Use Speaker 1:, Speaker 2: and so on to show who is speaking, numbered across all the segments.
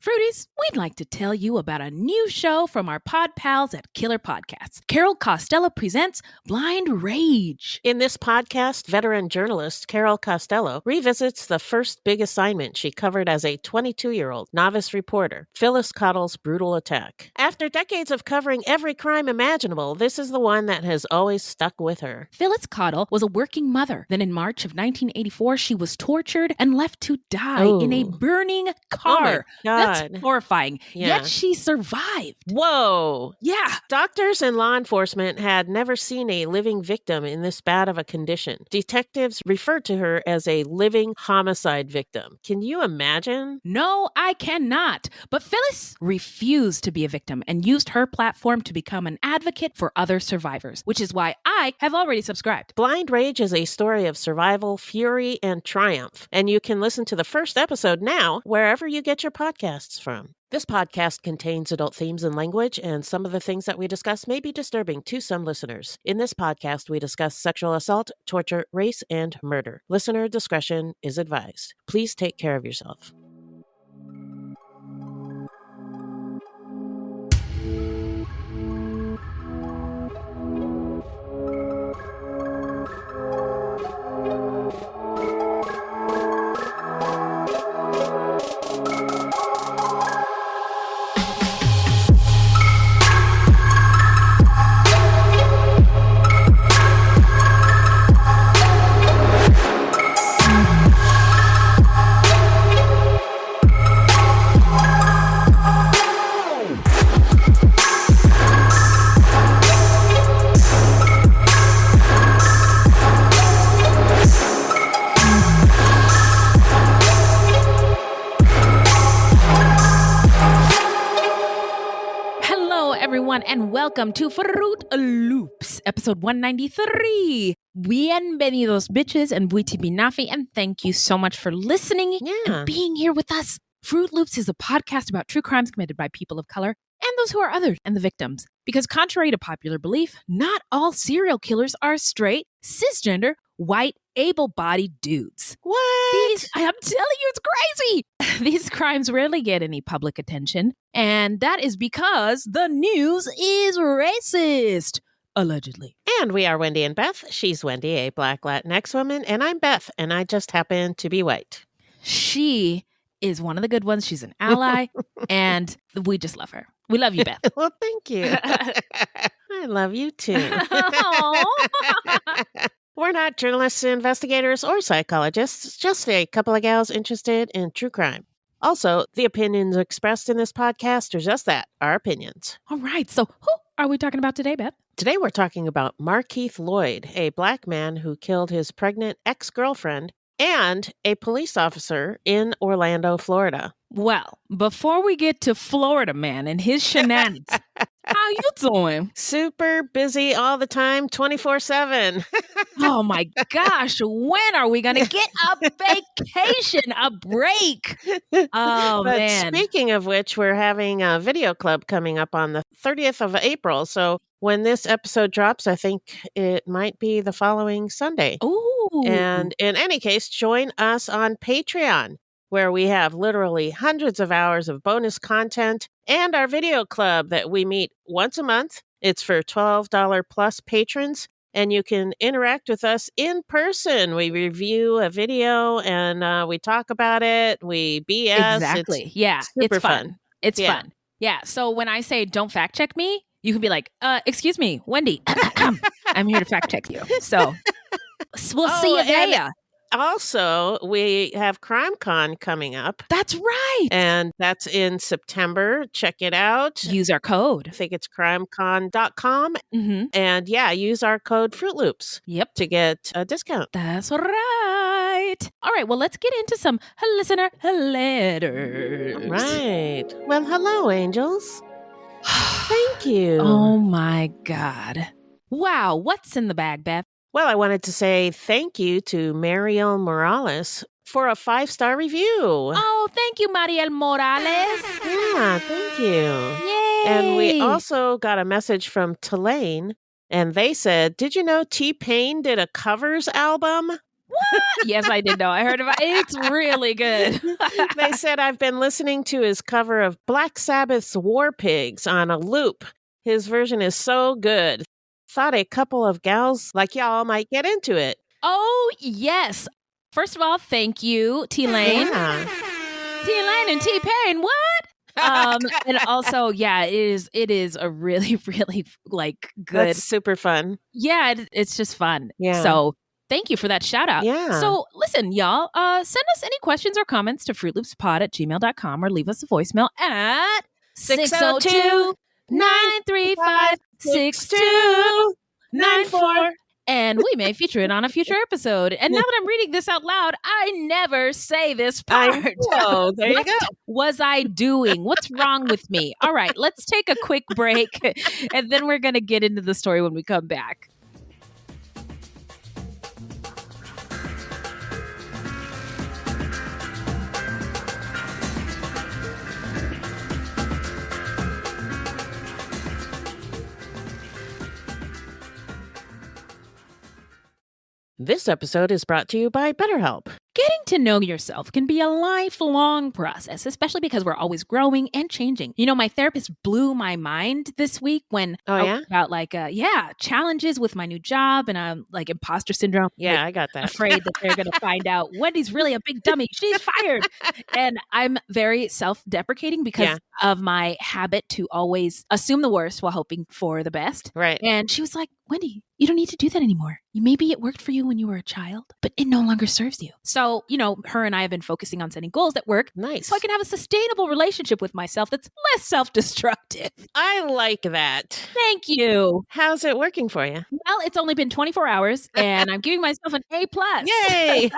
Speaker 1: Fruities, we'd like to tell you about a new show from our pod pals at Killer Podcasts. Carol Costello presents Blind Rage.
Speaker 2: In this podcast, veteran journalist Carol Costello revisits the first big assignment she covered as a 22-year-old novice reporter, Phyllis Cottle's brutal attack. After decades of covering every crime imaginable, this is the one that has always stuck with her.
Speaker 1: Phyllis Cottle was a working mother. Then in March of 1984, she was tortured and left to die in a burning car.
Speaker 2: Oh my God.
Speaker 1: That's horrifying.
Speaker 2: Yeah.
Speaker 1: Yet she survived.
Speaker 2: Whoa.
Speaker 1: Yeah.
Speaker 2: Doctors and law enforcement had never seen a living victim in this bad of a condition. Detectives referred to her as a living homicide victim. Can you imagine?
Speaker 1: No, I cannot. But Phyllis refused to be a victim and used her platform to become an advocate for other survivors, which is why I have already subscribed.
Speaker 2: Blind Rage is a story of survival, fury, and triumph. And you can listen to the first episode now wherever you get your podcasts from. This podcast contains adult themes and language, and some of the things that we discuss may be disturbing to some listeners. In this podcast, we discuss sexual assault, torture, race, and murder. Listener discretion is advised. Please take care of yourself.
Speaker 1: And welcome to Fruitloops, episode 193. Bienvenidos, bitches, and buiti binafi, and thank you so much for listening and being here with us. Fruitloops is a podcast about true crimes committed by people of color and those who are othered and the victims. Because contrary to popular belief, not all serial killers are straight, cisgender, white, able-bodied dudes.
Speaker 2: What?
Speaker 1: I'm telling you, it's crazy. These crimes rarely get any public attention, and that is because the news is racist, allegedly.
Speaker 2: And we are Wendy and Beth. She's Wendy, a Black Latinx woman, and I'm Beth, and I just happen to be white.
Speaker 1: She is one of the good ones. She's an ally, and we just love her. We love you, Beth.
Speaker 2: Well, thank you. I love you, too. We're not journalists, investigators, or psychologists, just a couple of gals interested in true crime. Also, the opinions expressed in this podcast are just that, our opinions.
Speaker 1: All right, so who are we talking about today, Beth?
Speaker 2: Today we're talking about Markeith Loyd, a Black man who killed his pregnant ex-girlfriend and a police officer in Orlando, Florida.
Speaker 1: Well, before we get to Florida Man and his shenanigans, how you doing?
Speaker 2: Super busy all the time, 24/7.
Speaker 1: Oh my gosh, when are we going to get a vacation, a break? Oh,
Speaker 2: but
Speaker 1: man.
Speaker 2: Speaking of which, we're having a video club coming up on the 30th of April. So when this episode drops, I think it might be the following Sunday.
Speaker 1: Ooh.
Speaker 2: And in any case, join us on Patreon, where we have literally hundreds of hours of bonus content and our video club that we meet once a month. It's for $12 plus patrons, and you can interact with us in person. We review a video and we talk about it. We BS.
Speaker 1: Exactly.
Speaker 2: It's super fun.
Speaker 1: It's fun. Yeah. So when I say don't fact check me, you can be like, excuse me, Wendy, I'm here to fact check you. So we'll see you there.
Speaker 2: Also, we have CrimeCon coming up.
Speaker 1: That's right.
Speaker 2: And that's in September. Check it out.
Speaker 1: Use our code.
Speaker 2: I think it's crimecon.com.
Speaker 1: Mm-hmm.
Speaker 2: And use our code Fruitloops.
Speaker 1: Yep.
Speaker 2: To get a discount.
Speaker 1: That's right. All right. Well, let's get into some listener letters.
Speaker 2: Right. Well, hello, angels. Thank you.
Speaker 1: Oh, my God. Wow. What's in the bag, Beth?
Speaker 2: Well, I wanted to say thank you to Mariel Morales for a 5-star review.
Speaker 1: Oh, thank you, Mariel Morales.
Speaker 2: Yeah, thank you.
Speaker 1: Yay.
Speaker 2: And we also got a message from Tulane, and they said, did you know T-Pain did a covers album?
Speaker 1: What? Yes, I did know. I heard about it. It's really good.
Speaker 2: They said I've been listening to his cover of Black Sabbath's War Pigs on a loop. His version is so good. Thought a couple of gals like y'all might get into it.
Speaker 1: Oh, yes. First of all, thank you, T-Lane.
Speaker 2: Yeah.
Speaker 1: T-Lane and T-Pain, what? And also, yeah, it is a really, really like good.
Speaker 2: That's super fun.
Speaker 1: Yeah, it's just fun.
Speaker 2: Yeah.
Speaker 1: So thank you for that shout out.
Speaker 2: Yeah.
Speaker 1: So listen, y'all, send us any questions or comments to fruitloopspod@gmail.com or leave us a voicemail at 602-935-6294. And we may feature it on a future episode. And now that I'm reading this out loud, I never say this part.
Speaker 2: I know. There you go.
Speaker 1: What was I doing? What's wrong with me? All right, let's take a quick break. And then we're going to get into the story when we come back.
Speaker 2: This episode is brought to you by BetterHelp.
Speaker 1: Getting to know yourself can be a lifelong process, especially because we're always growing and changing. You know, my therapist blew my mind this week when I was about challenges with my new job and like imposter syndrome.
Speaker 2: Yeah,
Speaker 1: like,
Speaker 2: I got that.
Speaker 1: Afraid that they're going to find out Wendy's really a big dummy. She's fired. And I'm very self-deprecating because of my habit to always assume the worst while hoping for the best.
Speaker 2: Right.
Speaker 1: And she was like, Wendy, you don't need to do that anymore. Maybe it worked for you when you were a child, but it no longer serves you. So, you know, her and I have been focusing on setting goals that work.
Speaker 2: Nice.
Speaker 1: So I can have a sustainable relationship with myself that's less self-destructive.
Speaker 2: I like that.
Speaker 1: Thank you.
Speaker 2: How's it working for you?
Speaker 1: Well, it's only been 24 hours and I'm giving myself an A+.
Speaker 2: Yay!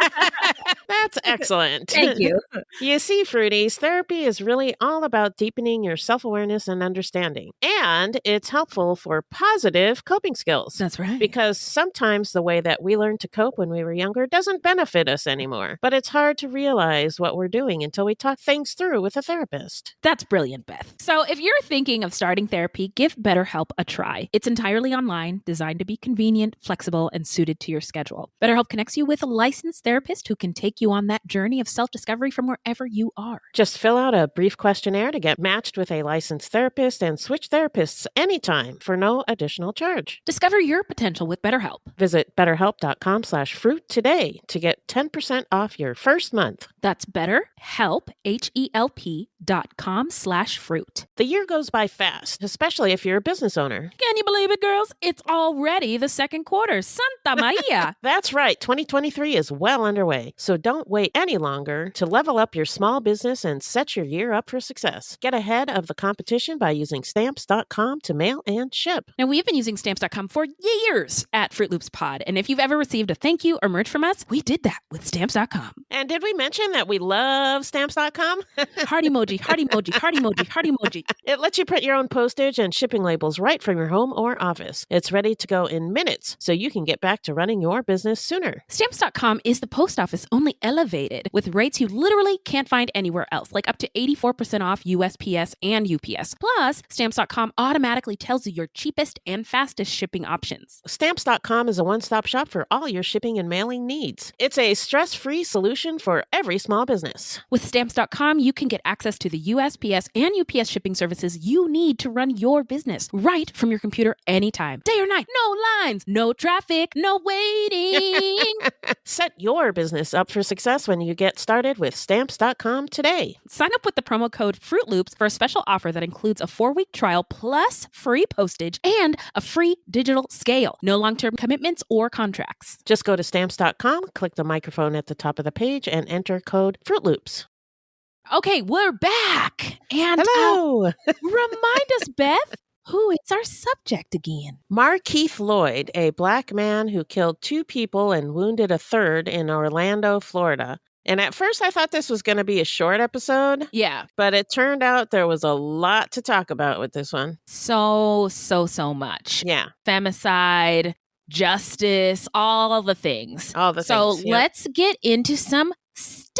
Speaker 2: That's excellent.
Speaker 1: Thank you.
Speaker 2: You see, Fruities, therapy is really all about deepening your self-awareness and understanding. And it's helpful for positive coping skills.
Speaker 1: That's right.
Speaker 2: Because sometimes the way that we learned to cope when we were younger doesn't benefit us anymore. But it's hard to realize what we're doing until we talk things through with a therapist.
Speaker 1: That's brilliant, Beth. So if you're thinking of starting therapy, give BetterHelp a try. It's entirely online, designed to be convenient, flexible, and suited to your schedule. BetterHelp connects you with a licensed therapist who can take you on that journey of self-discovery from wherever you are.
Speaker 2: Just fill out a brief questionnaire to get matched with a licensed therapist and switch therapists anytime for no additional charge.
Speaker 1: Discover your potential with BetterHelp.
Speaker 2: Visit betterhelp.com/fruit today to get 10% off your first month.
Speaker 1: That's BetterHelp, HELP.com/fruit.
Speaker 2: The year goes by fast, especially if you're a business owner.
Speaker 1: Can you believe it, girls? It's already the second quarter. Santa Maria.
Speaker 2: That's right. 2023 is well underway. So don't wait any longer to level up your small business and set your year up for success. Get ahead of the competition by using Stamps.com to mail and ship.
Speaker 1: Now, we've been using Stamps.com for years at Fruitloops Pod. And if you've ever received a thank you or merch from us, we did that with Stamps.com.
Speaker 2: And did we mention that we love Stamps.com?
Speaker 1: Heart emoji, heart emoji, heart emoji, heart emoji.
Speaker 2: It lets you print your own postage and shipping labels right from your home or office. It's ready to go in minutes, so you can get back to running your business sooner.
Speaker 1: Stamps.com is the post office only elevated with rates you literally can't find anywhere else, like up to 84% off USPS and UPS. Plus, Stamps.com automatically tells you your cheapest and fastest shipping options.
Speaker 2: Stamps.com is a one-stop shop for all your shipping and mailing needs. It's a stress-free solution for every small business.
Speaker 1: With Stamps.com, you can get access to the USPS and UPS shipping services you need to run your business right from your computer anytime. Day or night, no lines, no traffic, no waiting.
Speaker 2: Set your business up for success when you get started with Stamps.com today.
Speaker 1: Sign up with the promo code Fruitloops for a special offer that includes a 4-week trial plus free postage and a free digital scale. No long-term commitments or contracts.
Speaker 2: Just go to Stamps.com, click the microphone at the top of the page, and enter code Fruitloops.
Speaker 1: Okay, we're back. And
Speaker 2: hello.
Speaker 1: Remind us, Beth, who is our subject again?
Speaker 2: Markeith Loyd, a black man who killed 2 people and wounded a third in Orlando, Florida. And at first I thought this was going to be a short episode.
Speaker 1: Yeah.
Speaker 2: But it turned out there was a lot to talk about with this one.
Speaker 1: So much.
Speaker 2: Yeah.
Speaker 1: Femicide, justice, all the things.
Speaker 2: All the things.
Speaker 1: So let's get into some stats.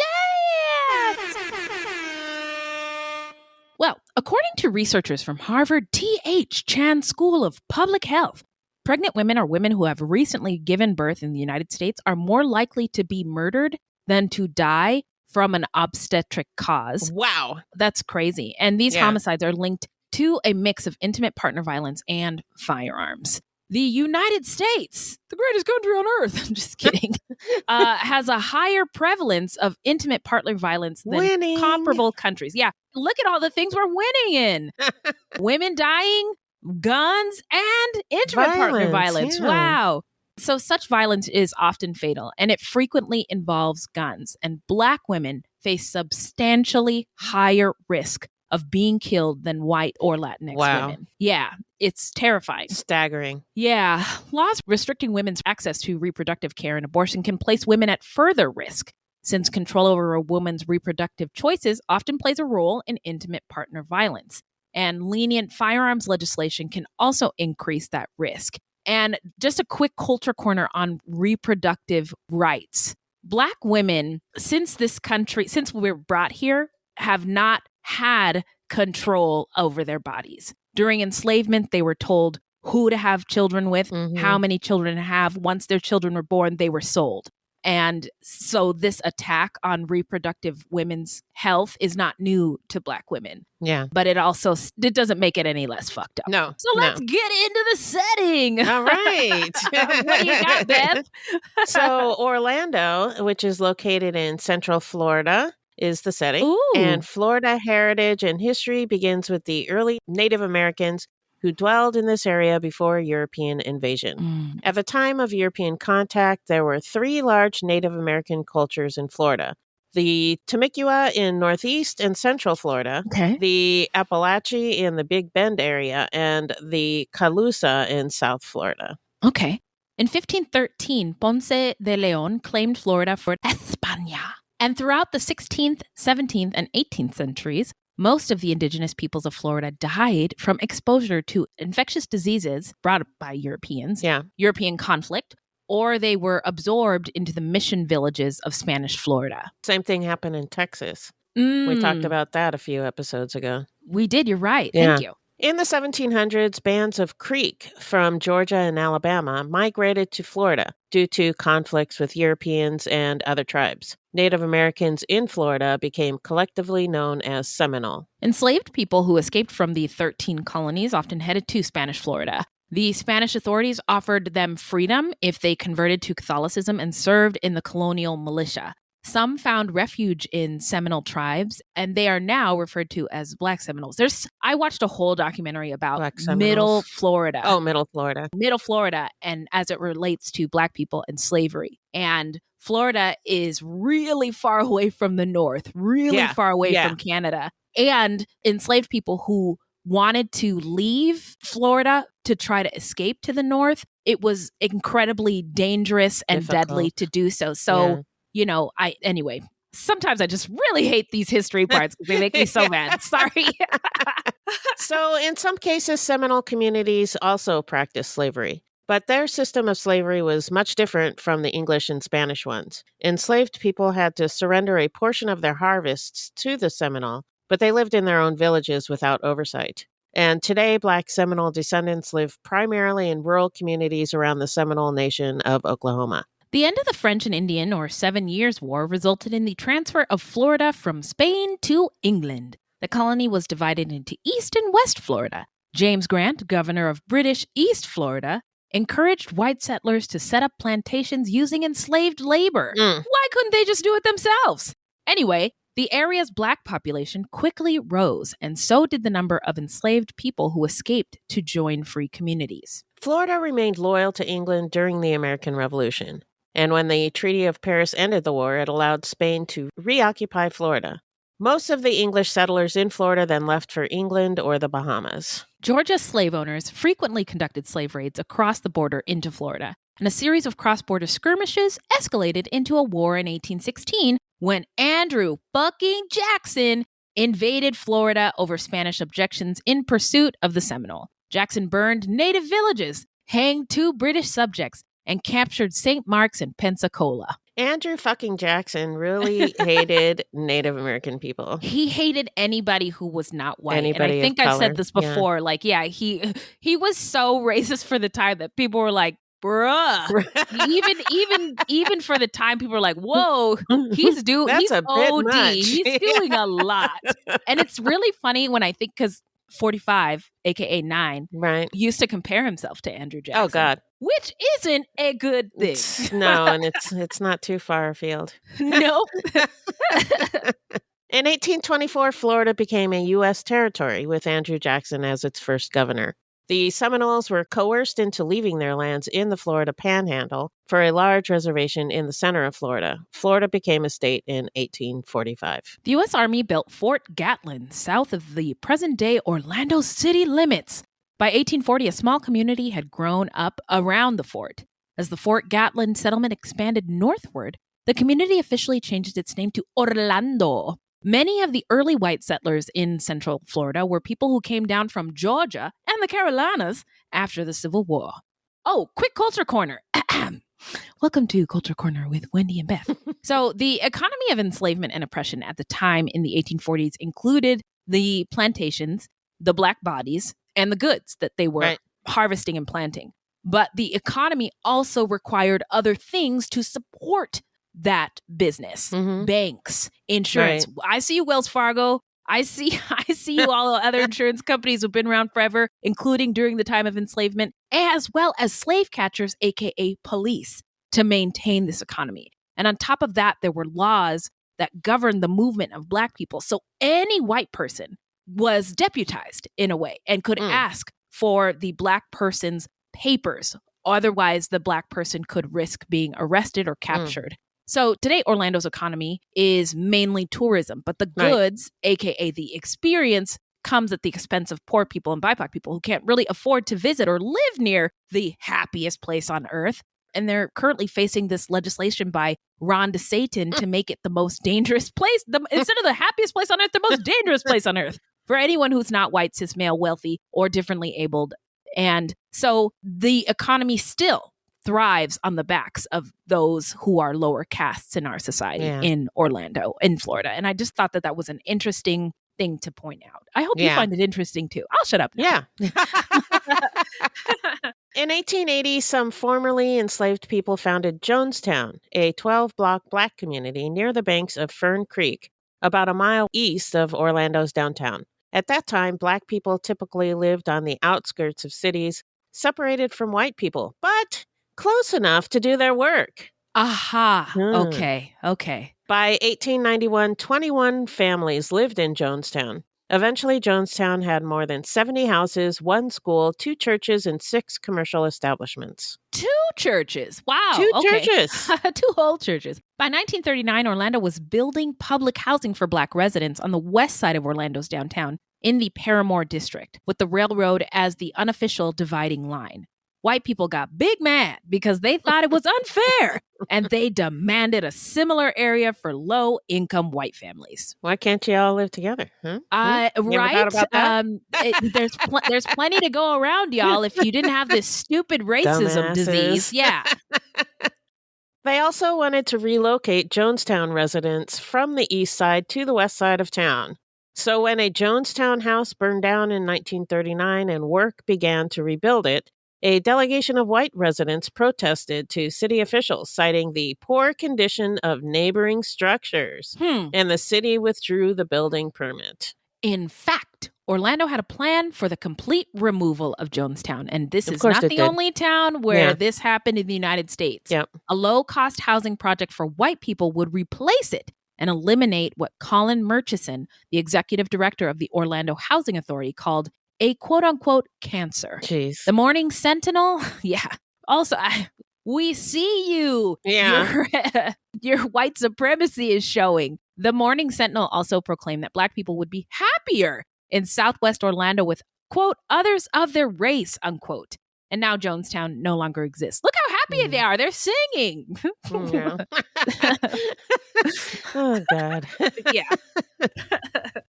Speaker 1: Well, according to researchers from Harvard T.H. Chan School of Public Health, Pregnant women or women who have recently given birth in the United States are more likely to be murdered than to die from an obstetric cause.
Speaker 2: Wow.
Speaker 1: That's crazy. And these homicides are linked to a mix of intimate partner violence and firearms. The United States, the greatest country on earth, I'm just kidding, has a higher prevalence of intimate partner violence than comparable countries. Yeah, look at all the things we're winning in. Women dying, guns, and intimate partner violence. Yeah. Wow. So such violence is often fatal, and it frequently involves guns. And Black women face substantially higher risk of being killed than white or Latinx women. Yeah, it's terrifying.
Speaker 2: Staggering.
Speaker 1: Yeah. Laws restricting women's access to reproductive care and abortion can place women at further risk, since control over a woman's reproductive choices often plays a role in intimate partner violence. And lenient firearms legislation can also increase that risk. And just a quick culture corner on reproductive rights. Black women, since we were brought here, have not had control over their bodies. During enslavement, they were told who to have children with, how many children to have. Once their children were born, they were sold. And so this attack on reproductive women's health is not new to Black women.
Speaker 2: Yeah.
Speaker 1: But it doesn't make it any less fucked up.
Speaker 2: No.
Speaker 1: So let's get into the setting.
Speaker 2: All right.
Speaker 1: What do you got, Beth?
Speaker 2: So Orlando, which is located in Central Florida, is the setting.
Speaker 1: Ooh.
Speaker 2: And Florida heritage and history begins with the early Native Americans who dwelled in this area before European invasion. At the time of European contact, there were 3 large Native American cultures in Florida. The Temecula in northeast and central Florida, the Appalachee in the Big Bend area, and the Calusa in South Florida.
Speaker 1: Okay. In 1513, Ponce de León claimed Florida for España. And throughout the 16th, 17th, and 18th centuries, most of the indigenous peoples of Florida died from exposure to infectious diseases brought by Europeans, European conflict, or they were absorbed into the mission villages of Spanish Florida.
Speaker 2: Same thing happened in Texas. We talked about that a few episodes ago.
Speaker 1: We did. You're right. Thank you.
Speaker 2: In the 1700s, bands of Creek from Georgia and Alabama migrated to Florida due to conflicts with Europeans and other tribes. Native Americans in Florida became collectively known as Seminole.
Speaker 1: Enslaved people who escaped from the 13 colonies often headed to Spanish Florida. The Spanish authorities offered them freedom if they converted to Catholicism and served in the colonial militia. Some found refuge in Seminole tribes, and they are now referred to as Black Seminoles. I watched a whole documentary about Middle Florida.
Speaker 2: Oh, Middle Florida.
Speaker 1: Middle Florida, and as it relates to Black people and slavery. And Florida is really far away from the north, really far away from Canada. And enslaved people who wanted to leave Florida to try to escape to the north, it was incredibly dangerous and deadly to do so. So, you know, sometimes I just really hate these history parts because they make me so mad. Sorry.
Speaker 2: So in some cases, Seminole communities also practiced slavery. But their system of slavery was much different from the English and Spanish ones. Enslaved people had to surrender a portion of their harvests to the Seminole, but they lived in their own villages without oversight. And today, Black Seminole descendants live primarily in rural communities around the Seminole Nation of Oklahoma.
Speaker 1: The end of the French and Indian, or 7 Years' War, resulted in the transfer of Florida from Spain to England. The colony was divided into East and West Florida. James Grant, governor of British East Florida, encouraged white settlers to set up plantations using enslaved labor. Why couldn't they just do it themselves? Anyway, the area's Black population quickly rose, and so did the number of enslaved people who escaped to join free communities.
Speaker 2: Florida remained loyal to England during the American Revolution. And when the Treaty of Paris ended the war, it allowed Spain to reoccupy Florida. Most of the English settlers in Florida then left for England or the Bahamas.
Speaker 1: Georgia slave owners frequently conducted slave raids across the border into Florida, and a series of cross-border skirmishes escalated into a war in 1816 when Andrew fucking Jackson invaded Florida over Spanish objections in pursuit of the Seminole. Jackson burned native villages, hanged 2 British subjects, and captured St. Mark's and Pensacola.
Speaker 2: Andrew fucking Jackson really hated Native American people.
Speaker 1: He hated anybody who was not white.
Speaker 2: Anybody
Speaker 1: and I think
Speaker 2: of
Speaker 1: I've
Speaker 2: color.
Speaker 1: said this before. Like, yeah, he was so racist for the time that people were like, bruh. even for the time, people were like, whoa, he's
Speaker 2: That's
Speaker 1: a
Speaker 2: a bit
Speaker 1: OD.
Speaker 2: much.
Speaker 1: He's doing a lot. And it's really funny when I think, because 45, aka 9,
Speaker 2: Right.
Speaker 1: used to compare himself to Andrew Jackson.
Speaker 2: Oh, God.
Speaker 1: Which isn't a good thing.
Speaker 2: No, and it's not too far afield.
Speaker 1: Nope.
Speaker 2: In 1824, Florida became a U.S. territory with Andrew Jackson as its first governor. The Seminoles were coerced into leaving their lands in the Florida Panhandle for a large reservation in the center of Florida. Florida became a state in 1845.
Speaker 1: The U.S. Army built Fort Gatlin south of the present-day Orlando city limits. By 1840, a small community had grown up around the fort. As the Fort Gatlin settlement expanded northward, the community officially changed its name to Orlando. Many of the early white settlers in Central Florida were people who came down from Georgia and the Carolinas after the Civil War. Oh, quick Culture Corner. Welcome to Culture Corner with Wendy and Beth. So the economy of enslavement and oppression at the time in the 1840s included the plantations, the black bodies, and the goods that they were harvesting and planting. But the economy also required other things to support that business. Banks, insurance. I see you, Wells Fargo. I see you, all the other insurance companies who've been around forever, including during the time of enslavement, as well as slave catchers, aka police, to maintain this economy. And on top of that, there were laws that governed the movement of black people. So any white person was deputized in a way and could ask for the black person's papers. Otherwise, the black person could risk being arrested or captured. So today, Orlando's economy is mainly tourism, but the goods, aka the experience, comes at the expense of poor people and BIPOC people who can't really afford to visit or live near the happiest place on earth. And they're currently facing this legislation by Ron DeSantis to make it the most dangerous place, instead of the happiest place on earth, the most dangerous place on earth for anyone who's not white, cis, male, wealthy, or differently abled. And so the economy still thrives on the backs of those who are lower castes in our society in Orlando, in Florida. And I just thought that was an interesting thing to point out. I hope you find it interesting too. I'll shut up now.
Speaker 2: Yeah. In 1880, some formerly enslaved people founded Jonestown, a 12-block black community near the banks of Fern Creek, about a mile east of Orlando's downtown. At that time, black people typically lived on the outskirts of cities, separated from white people, but close enough to do their work.
Speaker 1: Aha. Okay.
Speaker 2: By 1891, 21 families lived in Jonestown. Eventually, Jonestown had more than 70 houses, 1 school, 2 churches, and 6 commercial establishments.
Speaker 1: 2 churches. Wow.
Speaker 2: 2 churches.
Speaker 1: 2 whole churches. By 1939, Orlando was building public housing for black residents on the west side of Orlando's downtown in the Paramore district, with the railroad as the unofficial dividing line. White people got big mad because they thought it was unfair, and they demanded a similar area for low-income white families.
Speaker 2: Why can't you all live together? Huh?
Speaker 1: Right.
Speaker 2: About that?
Speaker 1: There's plenty to go around, y'all, if you didn't have this stupid racism disease. Yeah.
Speaker 2: They also wanted to relocate Jonestown residents from the east side to the west side of town. So when a Jonestown house burned down in 1939 and work began to rebuild it, a delegation of white residents protested to city officials, citing the poor condition of neighboring structures, and the city withdrew the building permit.
Speaker 1: In fact, Orlando had a plan for the complete removal of Jonestown, and this is not the only town where this happened in the United States.
Speaker 2: Yep.
Speaker 1: A low-cost housing project for white people would replace it and eliminate what Colin Murchison, the executive director of the Orlando Housing Authority, called a quote-unquote cancer.
Speaker 2: Jeez.
Speaker 1: The Morning Sentinel, also, we see you.
Speaker 2: Yeah.
Speaker 1: Your white supremacy is showing. The Morning Sentinel also proclaimed that black people would be happier in Southwest Orlando with, quote, others of their race, unquote. And now Jonestown no longer exists. Look how happy they are. They're singing.
Speaker 2: Yeah. Oh, God.
Speaker 1: Yeah.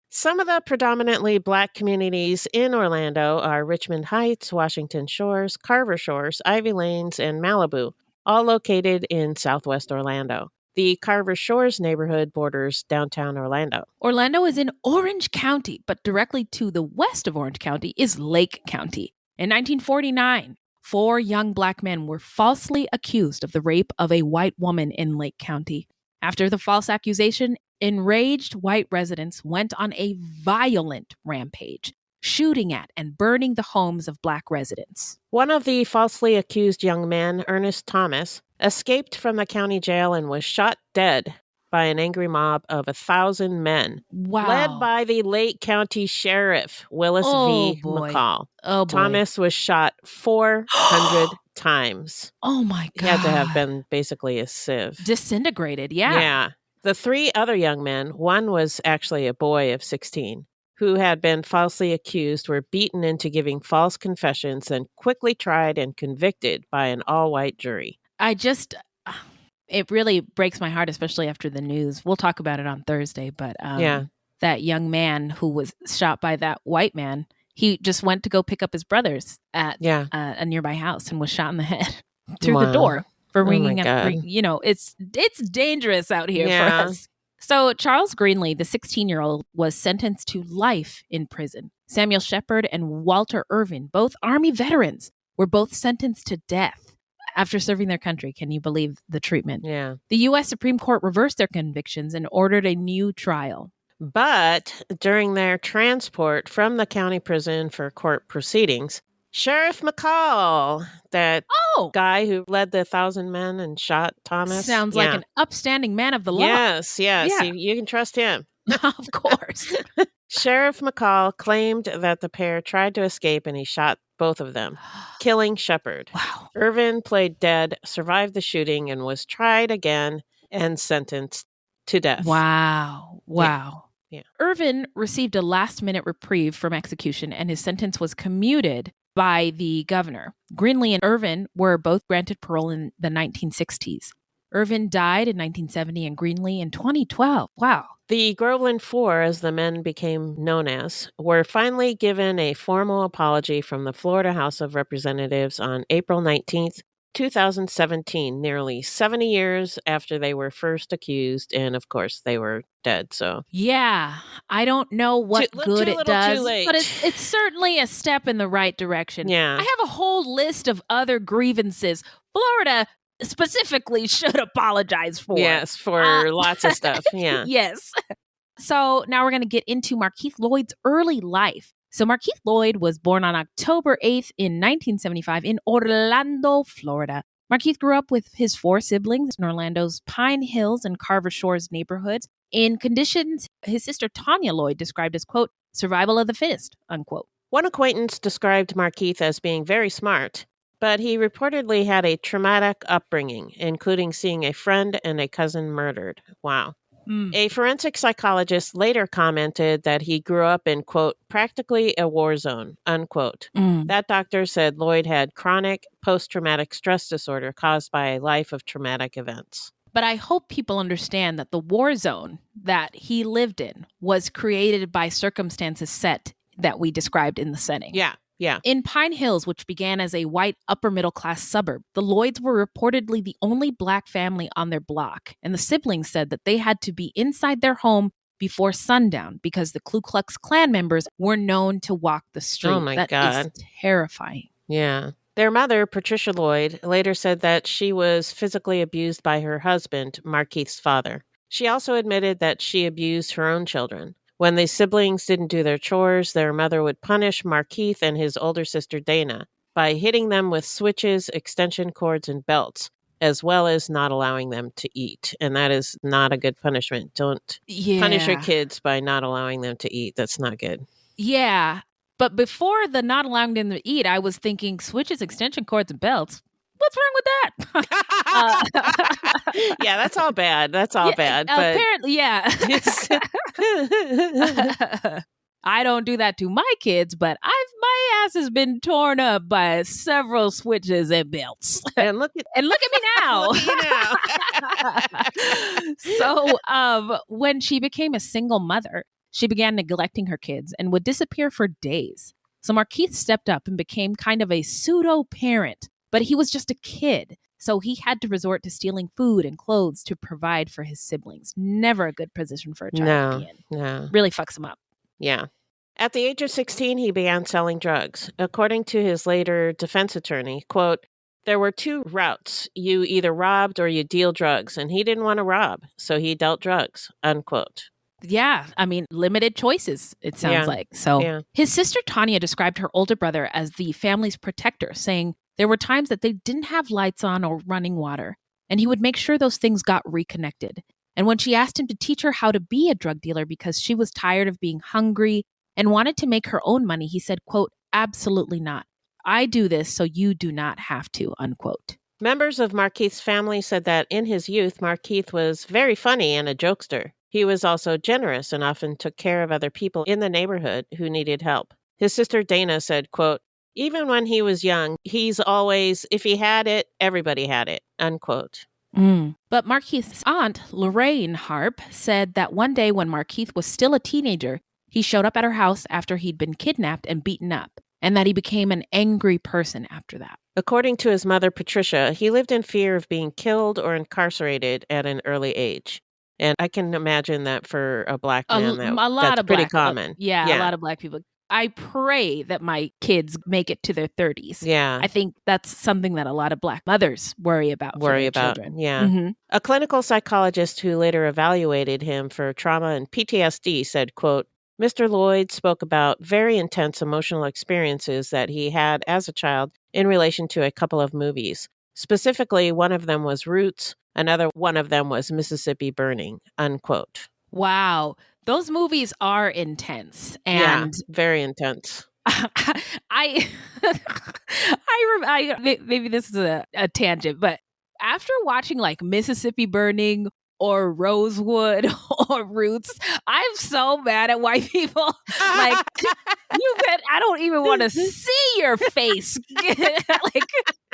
Speaker 2: Some of the predominantly black communities in Orlando are Richmond Heights, Washington Shores, Carver Shores, Ivy Lanes, and Malibu. all located in southwest Orlando. The Carver Shores neighborhood borders downtown Orlando.
Speaker 1: Orlando is in Orange County, but directly to the west of Orange County is Lake County. In 1949, 4 young Black men were falsely accused of the rape of a white woman in Lake County. After the false accusation, enraged white residents went on a violent rampage, shooting at and burning the homes of Black residents.
Speaker 2: One of the falsely accused young men, Ernest Thomas, escaped from the county jail and was shot dead by an angry mob of 1,000 men, led by the Lake County Sheriff, Willis V. McCall.
Speaker 1: Oh, boy.
Speaker 2: Thomas was shot 400 times.
Speaker 1: Oh, my God.
Speaker 2: He had to have been basically a sieve.
Speaker 1: Disintegrated, yeah.
Speaker 2: Yeah. The 3 other young men, one was actually a boy of 16, who had been falsely accused, were beaten into giving false confessions and quickly tried and convicted by an all-white jury.
Speaker 1: It really breaks my heart, especially after the news. We'll talk about it on Thursday, but that young man who was shot by that white man, he just went to go pick up his brothers at a nearby house and was shot in the head through the door for ringing up. It's dangerous out here for us. So Charles Greenlee, the 16-year-old, was sentenced to life in prison. Samuel Shepard and Walter Irvin, both Army veterans, were both sentenced to death after serving their country. Can you believe the treatment?
Speaker 2: Yeah.
Speaker 1: The U.S. Supreme Court reversed their convictions and ordered a new trial.
Speaker 2: But during their transport from the county prison for court proceedings, Sheriff McCall, that guy who led the 1,000 men and shot Thomas.
Speaker 1: Sounds like an upstanding man of the law.
Speaker 2: Yes. Yeah. You can trust him.
Speaker 1: Of course.
Speaker 2: Sheriff McCall claimed that the pair tried to escape and he shot both of them, killing Shepard.
Speaker 1: Wow.
Speaker 2: Irvin played dead, survived the shooting, and was tried again and sentenced to death.
Speaker 1: Wow.
Speaker 2: Yeah.
Speaker 1: Irvin received a last-minute reprieve from execution, and his sentence was commuted by the governor. Greenlee and Irvin were both granted parole in the 1960s. Irvin died in 1970 and Greenlee in 2012. Wow.
Speaker 2: The Groveland Four, as the men became known as, were finally given a formal apology from the Florida House of Representatives on April 19th, 2017, nearly 70 years after they were first accused. And of course, they were dead. So,
Speaker 1: yeah, I don't know what good it does, but it's certainly a step in the right direction.
Speaker 2: Yeah.
Speaker 1: I have a whole list of other grievances Florida specifically should apologize for.
Speaker 2: Yes, for lots of stuff. Yeah.
Speaker 1: Yes. So now we're going to get into Markeith Loyd's early life. So Markeith Loyd was born on October 8th in 1975 in Orlando, Florida. Markeith grew up with his 4 siblings in Orlando's Pine Hills and Carver Shores neighborhoods in conditions his sister Tanya Loyd described as, quote, survival of the fittest, unquote.
Speaker 2: One acquaintance described Markeith as being very smart, but he reportedly had a traumatic upbringing, including seeing a friend and a cousin murdered. Wow. A forensic psychologist later commented that he grew up in, quote, practically a war zone, unquote. That doctor said Loyd had chronic post-traumatic stress disorder caused by a life of traumatic events.
Speaker 1: But I hope people understand that the war zone that he lived in was created by circumstances set that we described in the setting.
Speaker 2: Yeah.
Speaker 1: In Pine Hills, which began as a white upper-middle-class suburb, the Lloyds were reportedly the only Black family on their block, and the siblings said that they had to be inside their home before sundown because the Ku Klux Klan members were known to walk the street.
Speaker 2: Oh, my God.
Speaker 1: That is terrifying.
Speaker 2: Yeah. Their mother, Patricia Loyd, later said that she was physically abused by her husband, Markeith's father. She also admitted that she abused her own children. When the siblings didn't do their chores, their mother would punish Markeith and his older sister Dana by hitting them with switches, extension cords, and belts, as well as not allowing them to eat. And that is not a good punishment. Don't punish your kids by not allowing them to eat. That's not good.
Speaker 1: Yeah. But before the not allowing them to eat, I was thinking switches, extension cords, and belts. What's wrong with that?
Speaker 2: Yeah, that's all bad. That's all bad. But
Speaker 1: apparently, yeah. I don't do that to my kids, but my ass has been torn up by several switches and belts.
Speaker 2: And look at
Speaker 1: me now.
Speaker 2: Look at you now.
Speaker 1: So when she became a single mother, she began neglecting her kids and would disappear for days. So Markeith stepped up and became kind of a pseudo-parent. But he was just a kid. So he had to resort to stealing food and clothes to provide for his siblings. Never a good position for a child to be in.
Speaker 2: No.
Speaker 1: Really fucks him up.
Speaker 2: Yeah. At the age of 16, he began selling drugs. According to his later defense attorney, quote, "There were two routes. You either robbed or you deal drugs, and he didn't want to rob, so he dealt drugs," unquote.
Speaker 1: Yeah, I mean, limited choices, it sounds like. So his sister Tanya described her older brother as the family's protector, saying there were times that they didn't have lights on or running water, and he would make sure those things got reconnected. And when she asked him to teach her how to be a drug dealer because she was tired of being hungry and wanted to make her own money, he said, quote, "Absolutely not. I do this so you do not have to," unquote.
Speaker 2: Members of Markeith's family said that in his youth, Markeith was very funny and a jokester. He was also generous and often took care of other people in the neighborhood who needed help. His sister Dana said, quote, "Even when he was young, he's always, if he had it, everybody had it," unquote.
Speaker 1: But Markeith's aunt, Lorraine Harp, said that one day when Markeith was still a teenager, he showed up at her house after he'd been kidnapped and beaten up, and that he became an angry person after that.
Speaker 2: According to his mother, Patricia, he lived in fear of being killed or incarcerated at an early age. And I can imagine that for a Black man, that's pretty common.
Speaker 1: A lot of Black people. I pray that my kids make it to their 30s.
Speaker 2: Yeah.
Speaker 1: I think that's something that a lot of Black mothers worry about for their children.
Speaker 2: Yeah. Mm-hmm. A clinical psychologist who later evaluated him for trauma and PTSD said, quote, "Mr. Loyd spoke about very intense emotional experiences that he had as a child in relation to a couple of movies. Specifically, one of them was Roots, another one of them was Mississippi Burning," unquote.
Speaker 1: Wow. Those movies are intense. And
Speaker 2: very intense.
Speaker 1: Maybe this is a tangent, but after watching like Mississippi Burning or Rosewood or Roots, I'm so mad at white people. Like, I don't even want to see your face. Like,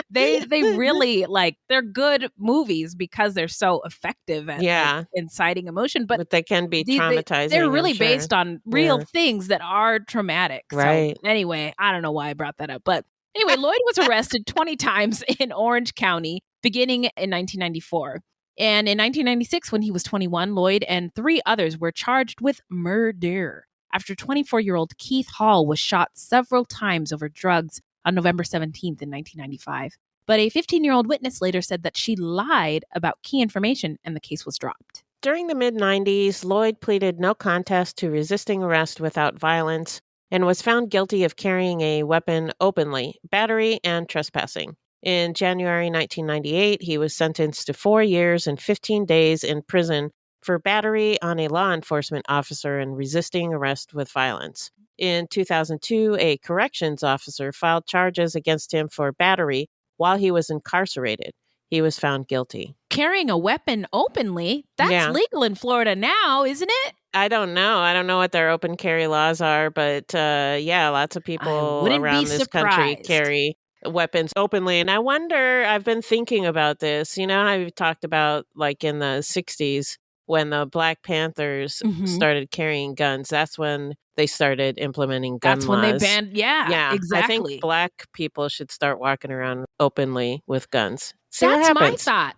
Speaker 1: they really, like, they're good movies because they're so effective at like, inciting emotion, but
Speaker 2: they can be traumatizing.
Speaker 1: They're really based on real things that are traumatic.
Speaker 2: Right.
Speaker 1: So anyway, I don't know why I brought that up, but anyway, Loyd was arrested 20 times in Orange County beginning in 1994. And in 1996, when he was 21, Loyd and 3 others were charged with murder after 24-year-old Keith Hall was shot several times over drugs on November 17th in 1995. But a 15-year-old witness later said that she lied about key information and the case was dropped.
Speaker 2: During the mid-90s, Loyd pleaded no contest to resisting arrest without violence and was found guilty of carrying a weapon openly, battery, and trespassing. In January 1998, he was sentenced to 4 years and 15 days in prison for battery on a law enforcement officer and resisting arrest with violence. In 2002, a corrections officer filed charges against him for battery while he was incarcerated. He was found guilty.
Speaker 1: Carrying a weapon openly, that's legal in Florida now, isn't it?
Speaker 2: I don't know. I don't know what their open carry laws are, but lots of people around this country carry weapons openly. And I wonder, I've been thinking about this. You know, I've talked about like in the 60s when the Black Panthers started carrying guns. That's when they started implementing gun laws.
Speaker 1: That's when they banned, exactly.
Speaker 2: I think Black people should start walking around openly with guns.
Speaker 1: That's my thought.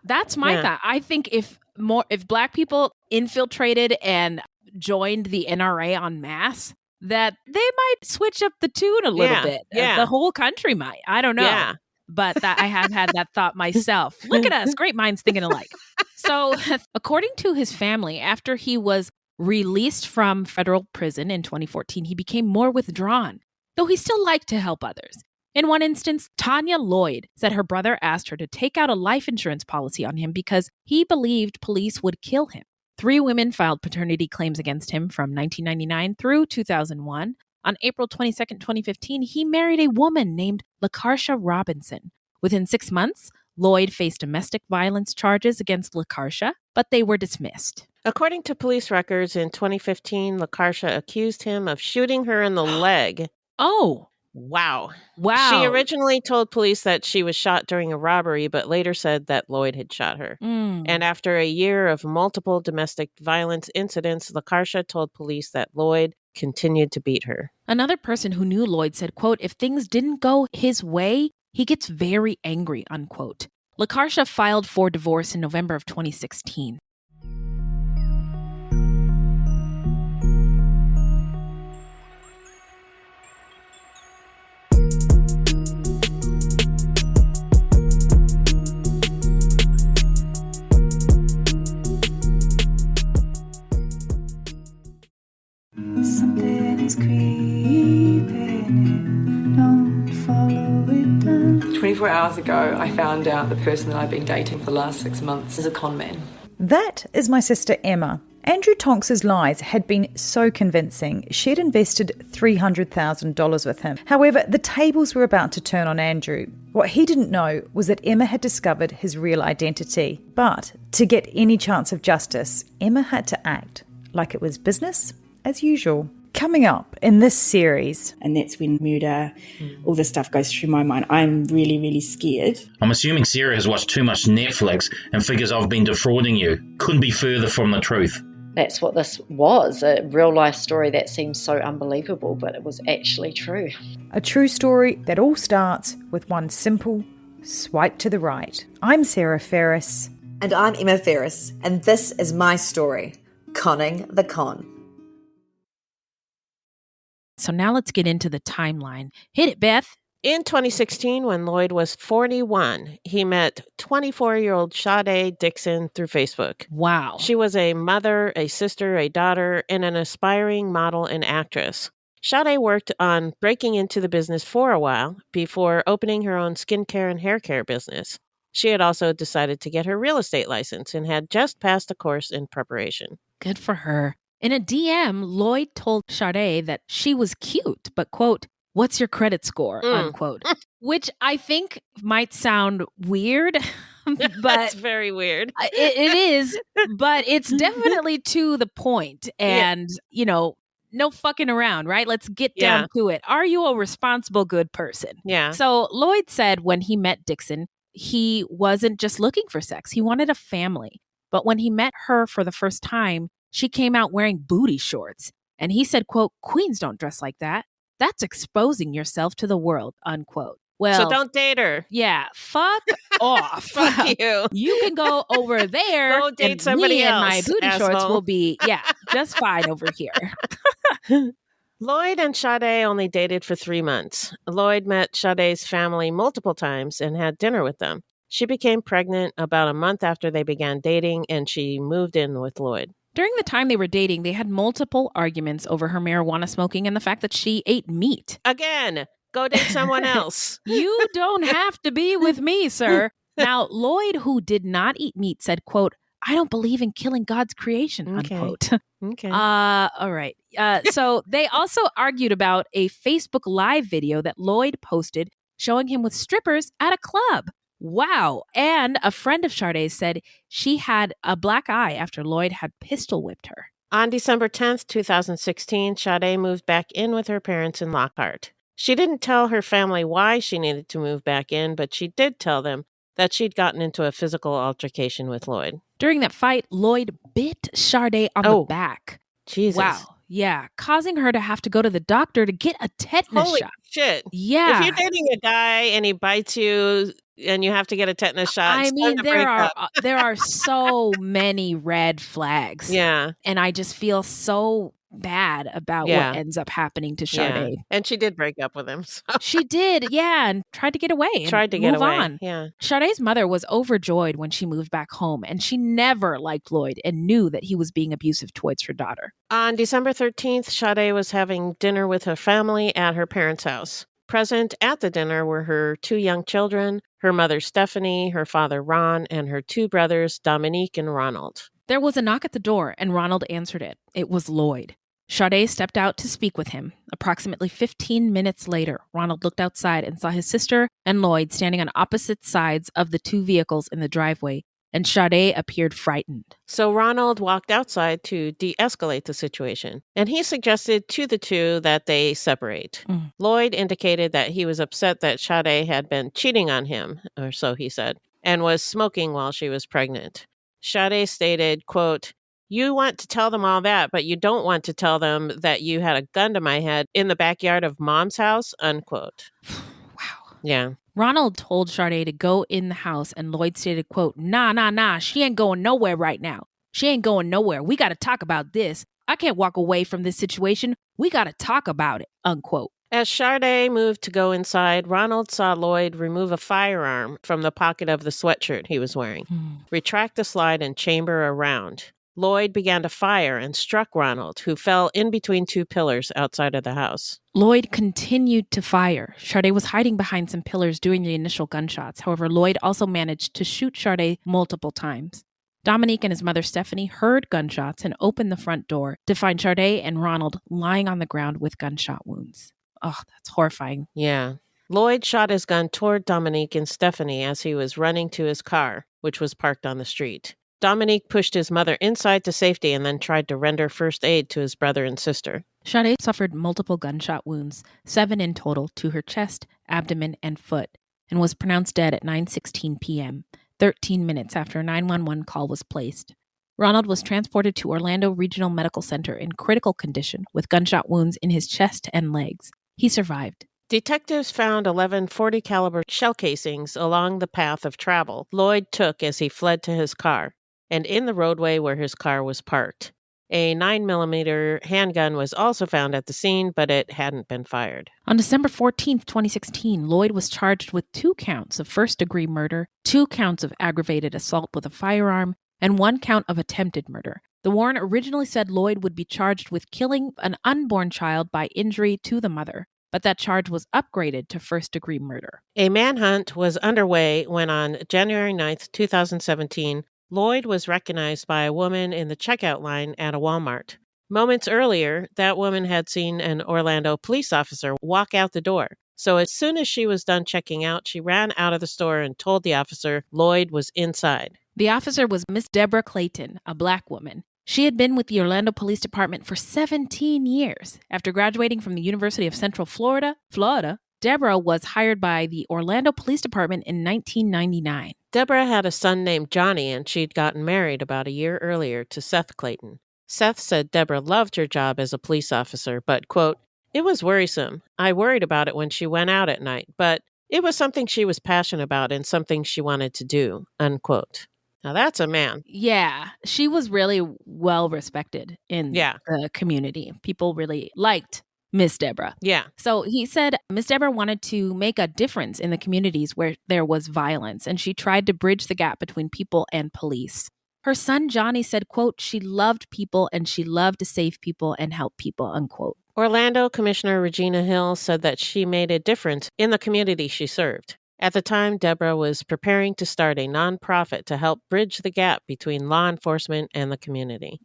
Speaker 1: I think if Black people infiltrated and joined the NRA en masse, that they might switch up the tune a little bit. The whole country might. I don't know. Yeah. But I have had that thought myself. Look at us. Great minds thinking alike. So according to his family, after he was released from federal prison in 2014, he became more withdrawn, though he still liked to help others. In one instance, Tanya Loyd said her brother asked her to take out a life insurance policy on him because he believed police would kill him. 3 women filed paternity claims against him from 1999 through 2001. On April 22nd, 2015, he married a woman named LaCarsha Robinson. Within 6 months, Loyd faced domestic violence charges against LaCarsha, but they were dismissed.
Speaker 2: According to police records, in 2015, LaCarsha accused him of shooting her in the leg.
Speaker 1: Oh.
Speaker 2: Wow.
Speaker 1: She
Speaker 2: originally told police that she was shot during a robbery, but later said that Loyd had shot her. And after a year of multiple domestic violence incidents, LaCarsha told police that Loyd continued to beat her.
Speaker 1: Another person who knew Loyd said, quote, "If things didn't go his way, he gets very angry," unquote. LaCarsha filed for divorce in November of 2016.
Speaker 3: Something is creeping in, don't follow it down.
Speaker 4: 24 hours ago, I found out the person that I've been dating for the last 6 months is a con man.
Speaker 3: That is my sister Emma. Andrew Tonks's lies had been so convincing, she'd invested $300,000 with him. However, the tables were about to turn on Andrew. What he didn't know was that Emma had discovered his real identity. But to get any chance of justice, Emma had to act like it was business as usual. Coming up in this series.
Speaker 5: And that's when murder, all this stuff goes through my mind. I'm really, really scared.
Speaker 6: I'm assuming Sarah has watched too much Netflix and figures I've been defrauding you. Couldn't be further from the truth.
Speaker 7: That's what this was, a real-life story that seems so unbelievable, but it was actually true.
Speaker 3: A true story that all starts with one simple swipe to the right. I'm Sarah Ferris.
Speaker 8: And I'm Emma Ferris, and this is my story, Conning the Con.
Speaker 1: So now let's get into the timeline. Hit it, Beth.
Speaker 2: In 2016, when Loyd was 41, he met 24-year-old Sade Dixon through Facebook.
Speaker 1: Wow.
Speaker 2: She was a mother, a sister, a daughter, and an aspiring model and actress. Sade worked on breaking into the business for a while before opening her own skincare and hair care business. She had also decided to get her real estate license and had just passed a course in preparation.
Speaker 1: Good for her. In a DM, Loyd told Sade that she was cute, but, quote, "What's your credit score?" unquote. Which I think might sound weird, but
Speaker 2: That's very weird.
Speaker 1: It is, but it's definitely to the point. And, no fucking around, right? Let's get down to it. Are you a responsible, good person?
Speaker 2: Yeah.
Speaker 1: So Loyd said when he met Dixon, he wasn't just looking for sex. He wanted a family. But when he met her for the first time, she came out wearing booty shorts. And he said, quote, "Queens don't dress like that. That's exposing yourself to the world," unquote. Well,
Speaker 2: so don't date her.
Speaker 1: Yeah, fuck off.
Speaker 2: Fuck you.
Speaker 1: You can go over there.
Speaker 2: Go date
Speaker 1: and
Speaker 2: somebody
Speaker 1: me
Speaker 2: else,
Speaker 1: and my booty
Speaker 2: asshole.
Speaker 1: shorts will be, just fine over here.
Speaker 2: Loyd and Sade only dated for 3 months. Loyd met Sade's family multiple times and had dinner with them. She became pregnant about a month after they began dating, and she moved in with Loyd.
Speaker 1: During the time they were dating, they had multiple arguments over her marijuana smoking and the fact that she ate meat.
Speaker 2: Again, go date someone else.
Speaker 1: You don't have to be with me, sir. Now, Loyd, who did not eat meat, said, quote, "I don't believe in killing God's creation," unquote.
Speaker 2: Okay.
Speaker 1: All right. So they also argued about a Facebook Live video that Loyd posted showing him with strippers at a club. Wow. And a friend of Sade's said she had a black eye after Loyd had pistol whipped her.
Speaker 2: On December 10th, 2016, Sade moved back in with her parents in Lockhart. She didn't tell her family why she needed to move back in, but she did tell them that she'd gotten into a physical altercation with Loyd.
Speaker 1: During that fight, Loyd bit Sade on the back.
Speaker 2: Jesus.
Speaker 1: Wow. Yeah. Causing her to have to go to the doctor to get a tetanus
Speaker 2: Holy
Speaker 1: shot.
Speaker 2: shit.
Speaker 1: Yeah.
Speaker 2: If you're dating a guy and he bites you and you have to get a tetanus shot,
Speaker 1: I mean, there
Speaker 2: there
Speaker 1: are so many red flags.
Speaker 2: Yeah.
Speaker 1: And I just feel so bad about what ends up happening to Sade.
Speaker 2: Yeah. And she did break up with him. So.
Speaker 1: She did, and tried to get away. Move on.
Speaker 2: Yeah.
Speaker 1: Sade's mother was overjoyed when she moved back home, and she never liked Loyd and knew that he was being abusive towards her daughter.
Speaker 2: On December 13th, Sade was having dinner with her family at her parents' house. Present at the dinner were her 2 young children, her mother Stephanie, her father Ron, and her 2 brothers Dominique and Ronald.
Speaker 1: There was a knock at the door, and Ronald answered it. It was Loyd. Sade stepped out to speak with him. Approximately 15 minutes later, Ronald looked outside and saw his sister and Loyd standing on opposite sides of the 2 vehicles in the driveway, and Sade appeared frightened.
Speaker 2: So Ronald walked outside to de-escalate the situation, and he suggested to the 2 that they separate. Loyd indicated that he was upset that Sade had been cheating on him, or so he said, and was smoking while she was pregnant. Sade stated, quote, "You want to tell them all that, but you don't want to tell them that you had a gun to my head in the backyard of Mom's house," unquote.
Speaker 1: Wow.
Speaker 2: Yeah.
Speaker 1: Ronald told Sade to go in the house, and Loyd stated, quote, nah, she ain't going nowhere right now. She ain't going nowhere. We got to talk about this. I can't walk away from this situation. We got to talk about it, unquote.
Speaker 2: As Sade moved to go inside, Ronald saw Loyd remove a firearm from the pocket of the sweatshirt he was wearing, retract the slide and chamber a round. Loyd began to fire and struck Ronald, who fell in between two pillars outside of the house.
Speaker 1: Loyd continued to fire. Sade was hiding behind some pillars during the initial gunshots. However, Loyd also managed to shoot Sade multiple times. Dominique and his mother Stephanie heard gunshots and opened the front door to find Sade and Ronald lying on the ground with gunshot wounds. Oh, that's horrifying.
Speaker 2: Yeah. Loyd shot his gun toward Dominique and Stephanie as he was running to his car, which was parked on the street. Dominique pushed his mother inside to safety and then tried to render first aid to his brother and sister.
Speaker 1: Sade suffered multiple gunshot wounds, 7 in total, to her chest, abdomen, and foot, and was pronounced dead at 9:16 p.m., 13 minutes after a 911 call was placed. Ronald was transported to Orlando Regional Medical Center in critical condition with gunshot wounds in his chest and legs. He survived.
Speaker 2: Detectives found 11 .40 caliber shell casings along the path of travel Loyd took as he fled to his car, and in the roadway where his car was parked. A 9mm handgun was also found at the scene, but it hadn't been fired.
Speaker 1: On December 14, 2016, Loyd was charged with 2 counts of first-degree murder, 2 counts of aggravated assault with a firearm, and 1 count of attempted murder. The warrant originally said Loyd would be charged with killing an unborn child by injury to the mother, but that charge was upgraded to first-degree murder.
Speaker 2: A manhunt was underway when on January 9, 2017, Loyd was recognized by a woman in the checkout line at a Walmart. Moments earlier, that woman had seen an Orlando police officer walk out the door. So as soon as she was done checking out, she ran out of the store and told the officer Loyd was inside.
Speaker 1: The officer was Miss Deborah Clayton, a Black woman. She had been with the Orlando Police Department for 17 years. After graduating from the University of Central Florida, Deborah was hired by the Orlando Police Department in 1999.
Speaker 2: Deborah had a son named Johnny, and she'd gotten married about a year earlier to Seth Clayton. Seth said Deborah loved her job as a police officer, but, quote, it was worrisome. I worried about it when she went out at night, but it was something she was passionate about and something she wanted to do, unquote. Now that's a man.
Speaker 1: Yeah, she was really well respected in the community. People really liked Miss Deborah.
Speaker 2: Yeah.
Speaker 1: So he said Miss Deborah wanted to make a difference in the communities where there was violence, and she tried to bridge the gap between people and police. Her son Johnny said, quote, she loved people and she loved to save people and help people, unquote.
Speaker 2: Orlando Commissioner Regina Hill said that she made a difference in the community she served. At the time, Deborah was preparing to start a nonprofit to help bridge the gap between law enforcement and the community.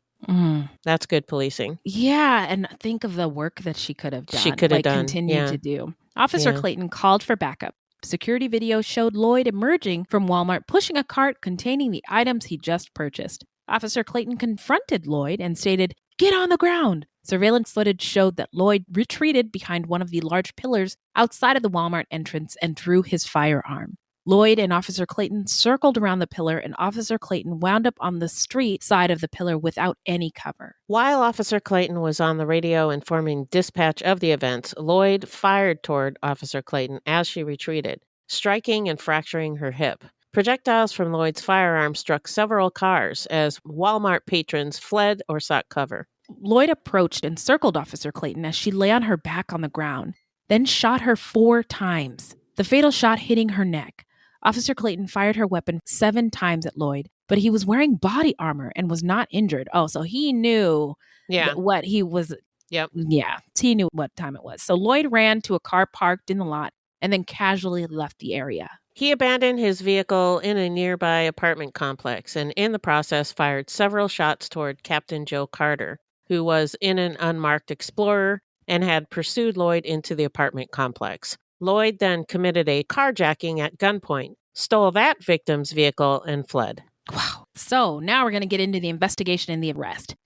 Speaker 2: That's good policing.
Speaker 1: Yeah, and think of the work that she could have done.
Speaker 2: She could have done.
Speaker 1: Continue to do. Officer Clayton called for backup. Security video showed Loyd emerging from Walmart, pushing a cart containing the items he just purchased. Officer Clayton confronted Loyd and stated, "Get on the ground." Surveillance footage showed that Loyd retreated behind one of the large pillars outside of the Walmart entrance and drew his firearm. Loyd and Officer Clayton circled around the pillar, and Officer Clayton wound up on the street side of the pillar without any cover.
Speaker 2: While Officer Clayton was on the radio informing dispatch of the events, Loyd fired toward Officer Clayton as she retreated, striking and fracturing her hip. Projectiles from Loyd's firearm struck several cars as Walmart patrons fled or sought cover.
Speaker 1: Loyd approached and circled Officer Clayton as she lay on her back on the ground, then shot her 4 times, the fatal shot hitting her neck. Officer Clayton fired her weapon 7 times at Loyd, but he was wearing body armor and was not injured. Oh, so he knew what he was.
Speaker 2: Yep.
Speaker 1: Yeah, he knew what time it was. So Loyd ran to a car parked in the lot and then casually left the area.
Speaker 2: He abandoned his vehicle in a nearby apartment complex and in the process fired several shots toward Captain Joe Carter, who was in an unmarked Explorer and had pursued Loyd into the apartment complex. Loyd then committed a carjacking at gunpoint, stole that victim's vehicle, and fled.
Speaker 1: Wow. So now we're going to get into the investigation and the arrest.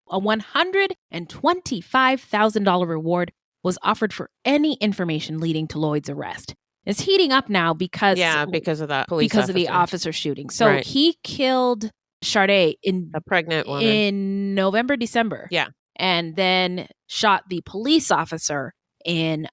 Speaker 1: A $125,000 reward was offered for any information leading to Loyd's arrest. It's heating up now because
Speaker 2: of that police
Speaker 1: because of the officer shooting. So he killed Sade in
Speaker 2: a pregnant woman
Speaker 1: in November, December.
Speaker 2: Yeah.
Speaker 1: And then shot the police officer in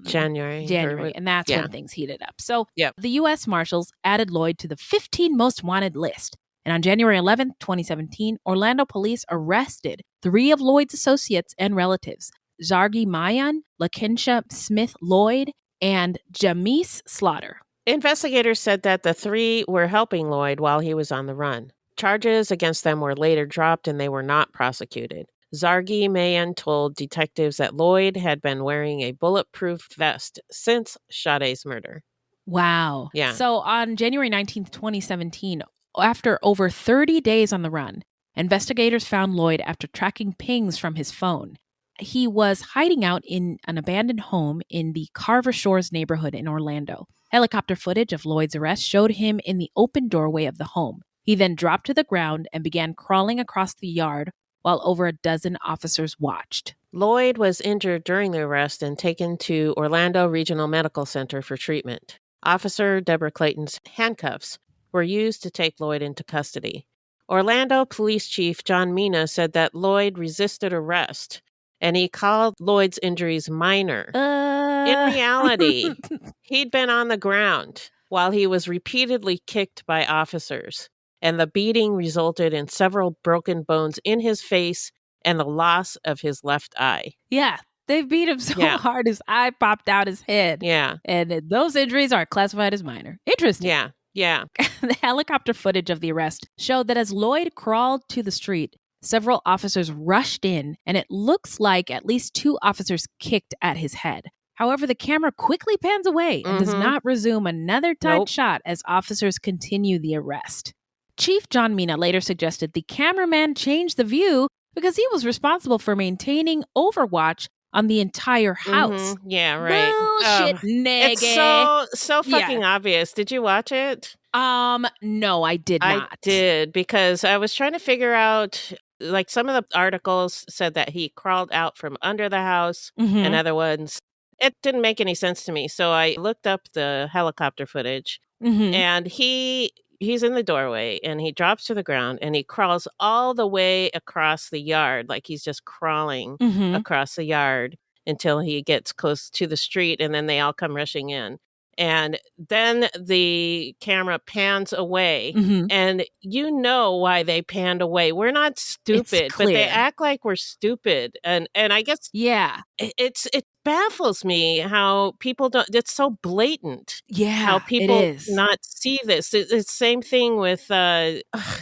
Speaker 2: January.
Speaker 1: and that's
Speaker 2: yeah.
Speaker 1: when things heated up. So
Speaker 2: Yep.
Speaker 1: the U.S. Marshals added Loyd to the 15 most wanted list. And on January 11th, 2017, Orlando police arrested 3 of Loyd's associates and relatives, Zargi Mayan, Lakensha Smith Loyd, and Jamise Slaughter.
Speaker 2: Investigators said that the 3 were helping Loyd while he was on the run. Charges against them were later dropped and they were not prosecuted. Zargi Mayan told detectives that Loyd had been wearing a bulletproof vest since Sade's murder.
Speaker 1: Wow.
Speaker 2: Yeah.
Speaker 1: So on January 19th, 2017, after over 30 days on the run, investigators found Loyd after tracking pings from his phone. He was hiding out in an abandoned home in the Carver Shores neighborhood in Orlando. Helicopter footage of Loyd's arrest showed him in the open doorway of the home. He then dropped to the ground and began crawling across the yard while over a dozen officers watched.
Speaker 2: Loyd was injured during the arrest and taken to Orlando Regional Medical Center for treatment. Officer Deborah Clayton's handcuffs were used to take Loyd into custody. Orlando Police Chief John Mina said that Loyd resisted arrest, and he called Loyd's injuries minor. In reality, he'd been on the ground while he was repeatedly kicked by officers, and the beating resulted in several broken bones in his face and the loss of his left eye.
Speaker 1: Yeah, they beat him so hard his eye popped out his head.
Speaker 2: Yeah.
Speaker 1: And those injuries are classified as minor. Interesting.
Speaker 2: Yeah.
Speaker 1: The helicopter footage of the arrest showed that as Loyd crawled to the street, several officers rushed in, and it looks like at least 2 officers kicked at his head. However, the camera quickly pans away and does not resume another tight shot as officers continue the arrest. Chief John Mina later suggested the cameraman change the view because he was responsible for maintaining overwatch on the entire house.
Speaker 2: Yeah, right.
Speaker 1: Bullshit, nigga.
Speaker 2: It's so fucking obvious. Did you watch it?
Speaker 1: No, I did not.
Speaker 2: I did, because I was trying to figure out, like, some of the articles said that he crawled out from under the house, and other ones, it didn't make any sense to me. So I looked up the helicopter footage, and he's in the doorway, and he drops to the ground, and he crawls all the way across the yard, like he's just crawling across the yard until he gets close to the street, and then they all come rushing in. And then the camera pans away, and you know why they panned away. We're not stupid, but they act like we're stupid. And I guess it baffles me how people don't. It's so blatant.
Speaker 1: Yeah,
Speaker 2: how people
Speaker 1: it is.
Speaker 2: not see this. It's the same thing with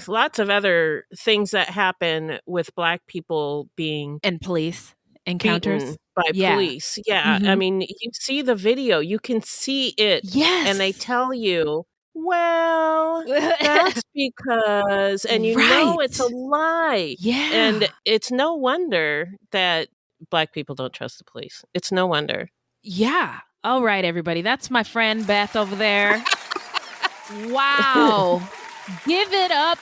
Speaker 2: lots of other things that happen with Black people being
Speaker 1: and police encounters
Speaker 2: by police. Yeah. I mean, you see the video, you can see it.
Speaker 1: Yes.
Speaker 2: And they tell you, well, that's because, and you know it's a lie.
Speaker 1: Yeah.
Speaker 2: And it's no wonder that Black people don't trust the police. It's no wonder.
Speaker 1: Yeah. All right, everybody. That's my friend Beth over there. Wow. Give it up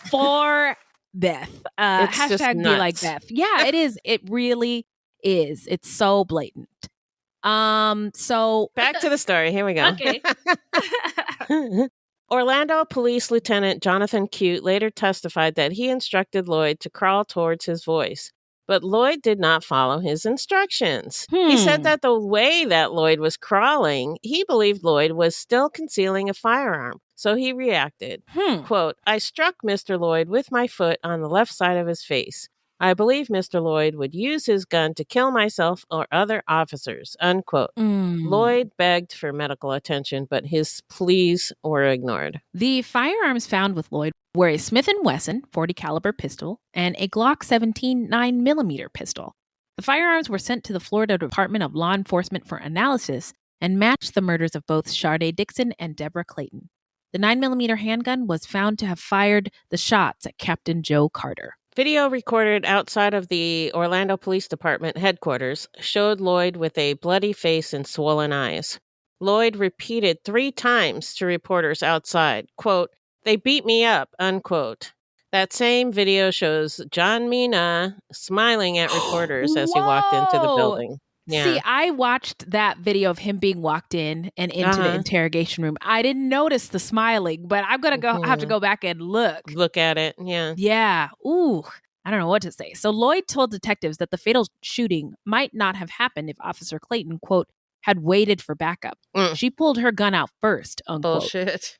Speaker 1: for Beth.
Speaker 2: It's just
Speaker 1: hashtag
Speaker 2: nuts.
Speaker 1: be like Beth. Yeah, it is. It really is. It's so blatant. So
Speaker 2: back to the story. Here we go.
Speaker 1: Okay.
Speaker 2: Orlando Police Lieutenant Jonathan Cute later testified that he instructed Loyd to crawl towards his voice, but Loyd did not follow his instructions. He said that the way that Loyd was crawling, he believed Loyd was still concealing a firearm. So he reacted, quote, "I struck Mr. Loyd with my foot on the left side of his face. I believe Mr. Loyd would use his gun to kill myself or other officers," unquote. Loyd begged for medical attention, but his pleas were ignored.
Speaker 1: The firearms found with Loyd were a Smith & Wesson 40 caliber pistol and a Glock 17 9mm pistol. The firearms were sent to the Florida Department of Law Enforcement for analysis and matched the murders of both Sharday Dixon and Deborah Clayton. The 9mm handgun was found to have fired the shots at Captain Joe Carter.
Speaker 2: Video recorded outside of the Orlando Police Department headquarters showed Loyd with a bloody face and swollen eyes. Loyd repeated 3 times to reporters outside, quote, "They beat me up," unquote. That same video shows John Mina smiling at reporters as he walked into the building. Yeah.
Speaker 1: See, I watched that video of him being walked in and into the interrogation room. I didn't notice the smiling, but I'm going to have to go back and look.
Speaker 2: Look at it. Yeah.
Speaker 1: Yeah. Ooh. I don't know what to say. So Loyd told detectives that the fatal shooting might not have happened if Officer Clayton, quote, had waited for backup. She pulled her gun out first, unquote.
Speaker 2: Bullshit.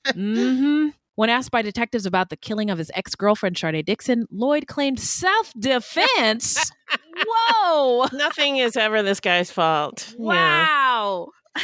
Speaker 1: When asked by detectives about the killing of his ex-girlfriend, Sharday Dixon, Loyd claimed self-defense. Whoa.
Speaker 2: Nothing is ever this guy's fault.
Speaker 1: Wow.
Speaker 2: Yeah.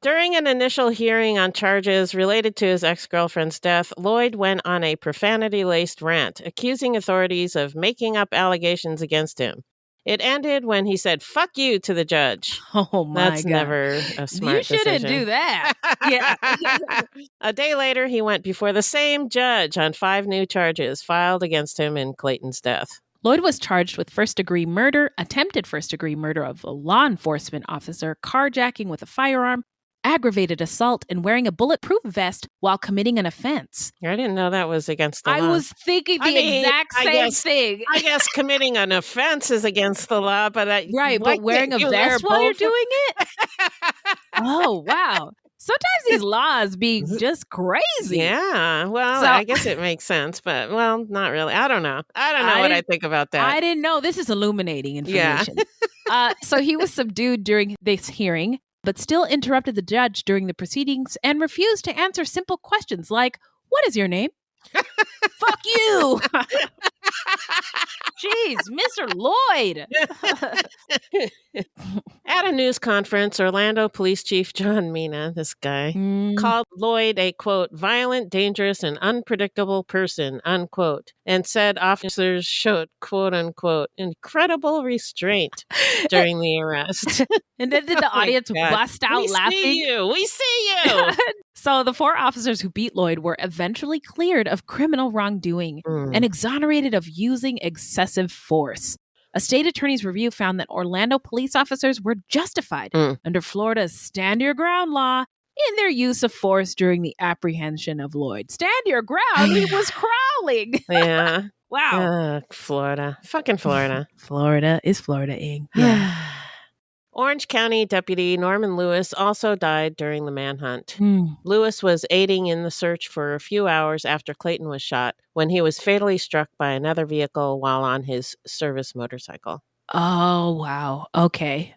Speaker 2: During an initial hearing on charges related to his ex-girlfriend's death, Loyd went on a profanity-laced rant, accusing authorities of making up allegations against him. It ended when he said, "Fuck you" to the judge.
Speaker 1: Oh, my
Speaker 2: That's
Speaker 1: God.
Speaker 2: never a smart
Speaker 1: decision. You shouldn't do that. Yeah.
Speaker 2: A day later, he went before the same judge on 5 new charges filed against him in Clayton's death.
Speaker 1: Loyd was charged with first-degree murder, attempted first-degree murder of a law enforcement officer, carjacking with a firearm, aggravated assault, and wearing a bulletproof vest while committing an offense.
Speaker 2: I didn't know that was against the law.
Speaker 1: I was thinking the exact same thing.
Speaker 2: I guess committing an offense is against the law, but
Speaker 1: but wearing a vest while you're doing it? Oh, wow. Sometimes these laws be just crazy.
Speaker 2: Yeah, well, I guess it makes sense, but, not really. I don't know. I don't know what I think about that.
Speaker 1: I didn't know. This is illuminating information. Yeah. So he was subdued during this hearing, but still interrupted the judge during the proceedings and refused to answer simple questions like, "What is your name?" "Fuck you." Jeez, Mr. Loyd.
Speaker 2: At a news conference, Orlando Police Chief John Mina, this guy, called Loyd a, quote, violent, dangerous, and unpredictable person, unquote, and said officers showed, quote, unquote, incredible restraint during the arrest.
Speaker 1: And then did the audience bust out laughing?
Speaker 2: We see you.
Speaker 1: So the 4 officers who beat Loyd were eventually cleared of criminal wrongdoing and exonerated of using excessive force. A state attorney's review found that Orlando police officers were justified under Florida's stand your ground law in their use of force during the apprehension of Loyd. Stand your ground? He was crawling.
Speaker 2: Yeah.
Speaker 1: Wow.
Speaker 2: Florida. Fucking Florida.
Speaker 1: Florida is Florida-ing. Yeah.
Speaker 2: Orange County Deputy Norman Lewis also died during the manhunt. Lewis was aiding in the search for a few hours after Clayton was shot when he was fatally struck by another vehicle while on his service motorcycle.
Speaker 1: Oh, wow. Okay.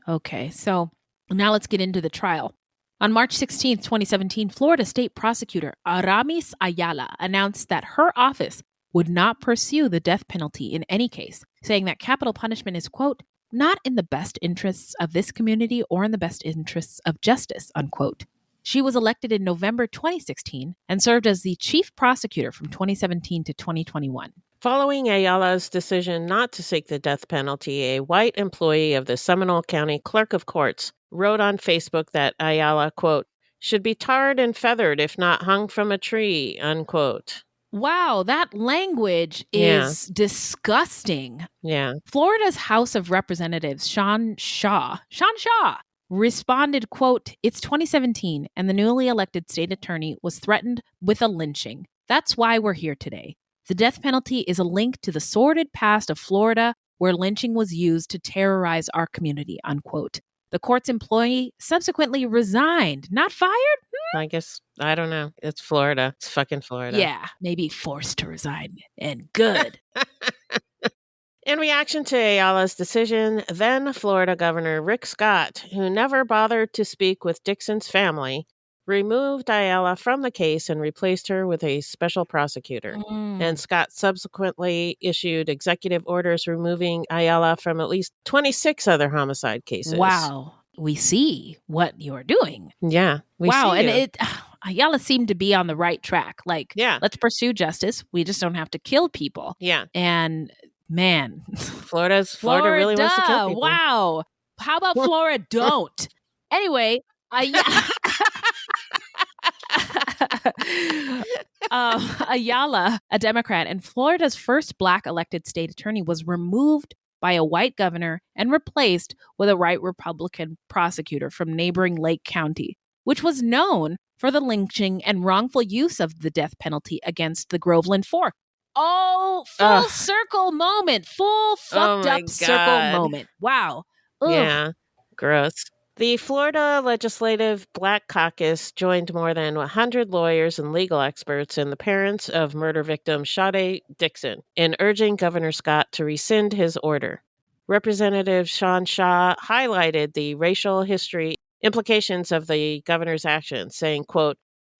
Speaker 1: So now let's get into the trial. On March 16th, 2017, Florida State Prosecutor Aramis Ayala announced that her office would not pursue the death penalty in any case, saying that capital punishment is, quote, not in the best interests of this community or in the best interests of justice, unquote. She was elected in November 2016 and served as the chief prosecutor from 2017 to 2021.
Speaker 2: Following Ayala's decision not to seek the death penalty, a white employee of the Seminole County Clerk of Courts wrote on Facebook that Ayala, quote, should be tarred and feathered if not hung from a tree, unquote.
Speaker 1: Wow, that language is disgusting.
Speaker 2: Yeah.
Speaker 1: Florida's House of Representatives, Sean Shaw, responded, quote, it's 2017 and the newly elected state attorney was threatened with a lynching. That's why we're here today. The death penalty is a link to the sordid past of Florida where lynching was used to terrorize our community, unquote. The court's employee subsequently resigned. Not fired?
Speaker 2: I guess, I don't know. It's Florida. It's fucking Florida.
Speaker 1: Yeah, maybe forced to resign. And good.
Speaker 2: In reaction to Ayala's decision, then Florida Governor Rick Scott, who never bothered to speak with Dixon's family, removed Ayala from the case and replaced her with a special prosecutor. And Scott subsequently issued executive orders removing Ayala from at least 26 other homicide cases.
Speaker 1: Wow. We see what you're doing.
Speaker 2: Yeah.
Speaker 1: And Ayala seemed to be on the right track. Like, let's pursue justice. We just don't have to kill people.
Speaker 2: Yeah.
Speaker 1: And man,
Speaker 2: Florida really wants to kill people.
Speaker 1: Wow. How about Florida don't? Anyway, Ayala, a Democrat and Florida's first Black elected state attorney, was removed by a white governor and replaced with a white Republican prosecutor from neighboring Lake County, which was known for the lynching and wrongful use of the death penalty against the Groveland Four. Oh, full circle moment. Full fucked up circle moment. Wow. Ugh.
Speaker 2: Yeah. Gross. The Florida Legislative Black Caucus joined more than 100 lawyers and legal experts and the parents of murder victim Sade Dixon in urging Governor Scott to rescind his order. Representative Sean Shaw highlighted the racial history implications of the governor's actions, saying, quote,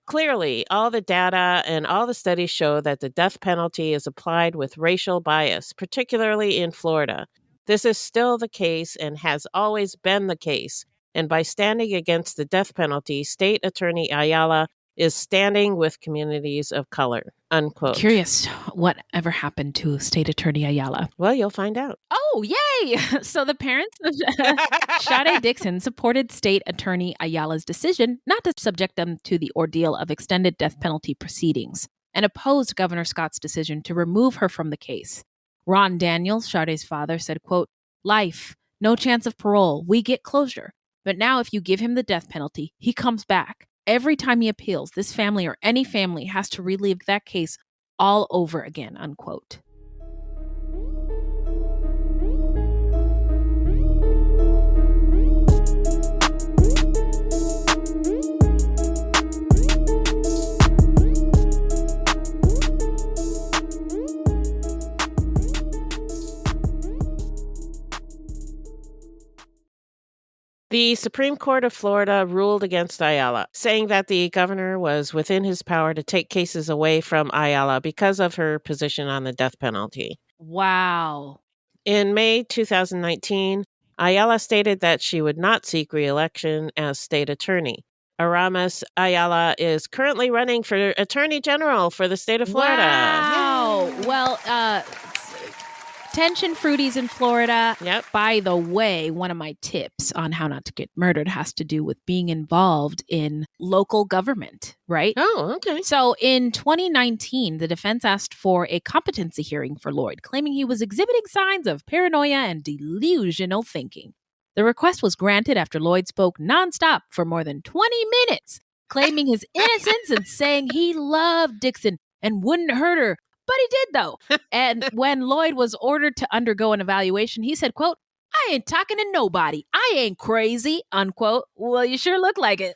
Speaker 2: "Clearly, all the data and all the studies show that the death penalty is applied with racial bias, particularly in Florida. This is still the case and has always been the case. And by standing against the death penalty, State Attorney Ayala is standing with communities of color," unquote.
Speaker 1: Curious whatever happened to State Attorney Ayala.
Speaker 2: Well, you'll find out.
Speaker 1: Oh, yay! So the parents of Sade Dixon supported State Attorney Ayala's decision not to subject them to the ordeal of extended death penalty proceedings and opposed Governor Scott's decision to remove her from the case. Ron Daniels, Sade's father, said, quote, "Life, no chance of parole, we get closure. But now if you give him the death penalty, he comes back. Every time he appeals, this family or any family has to relive that case all over again," unquote.
Speaker 2: The Supreme Court of Florida ruled against Ayala, saying that the governor was within his power to take cases away from Ayala because of her position on the death penalty.
Speaker 1: Wow.
Speaker 2: In May 2019, Ayala stated that she would not seek re-election as state attorney. Aramis Ayala is currently running for attorney general for the state of Florida.
Speaker 1: Wow.
Speaker 2: Yay.
Speaker 1: Well, attention fruities in Florida.
Speaker 2: Yep.
Speaker 1: By the way, one of my tips on how not to get murdered has to do with being involved in local government, right?
Speaker 2: Oh, okay.
Speaker 1: So in 2019, the defense asked for a competency hearing for Loyd, claiming he was exhibiting signs of paranoia and delusional thinking. The request was granted after Loyd spoke nonstop for more than 20 minutes, claiming his innocence and saying he loved Dixon and wouldn't hurt her. But he did, though. And when Loyd was ordered to undergo an evaluation, he said, quote, "I ain't talking to nobody. I ain't crazy," unquote. Well, you sure look like it.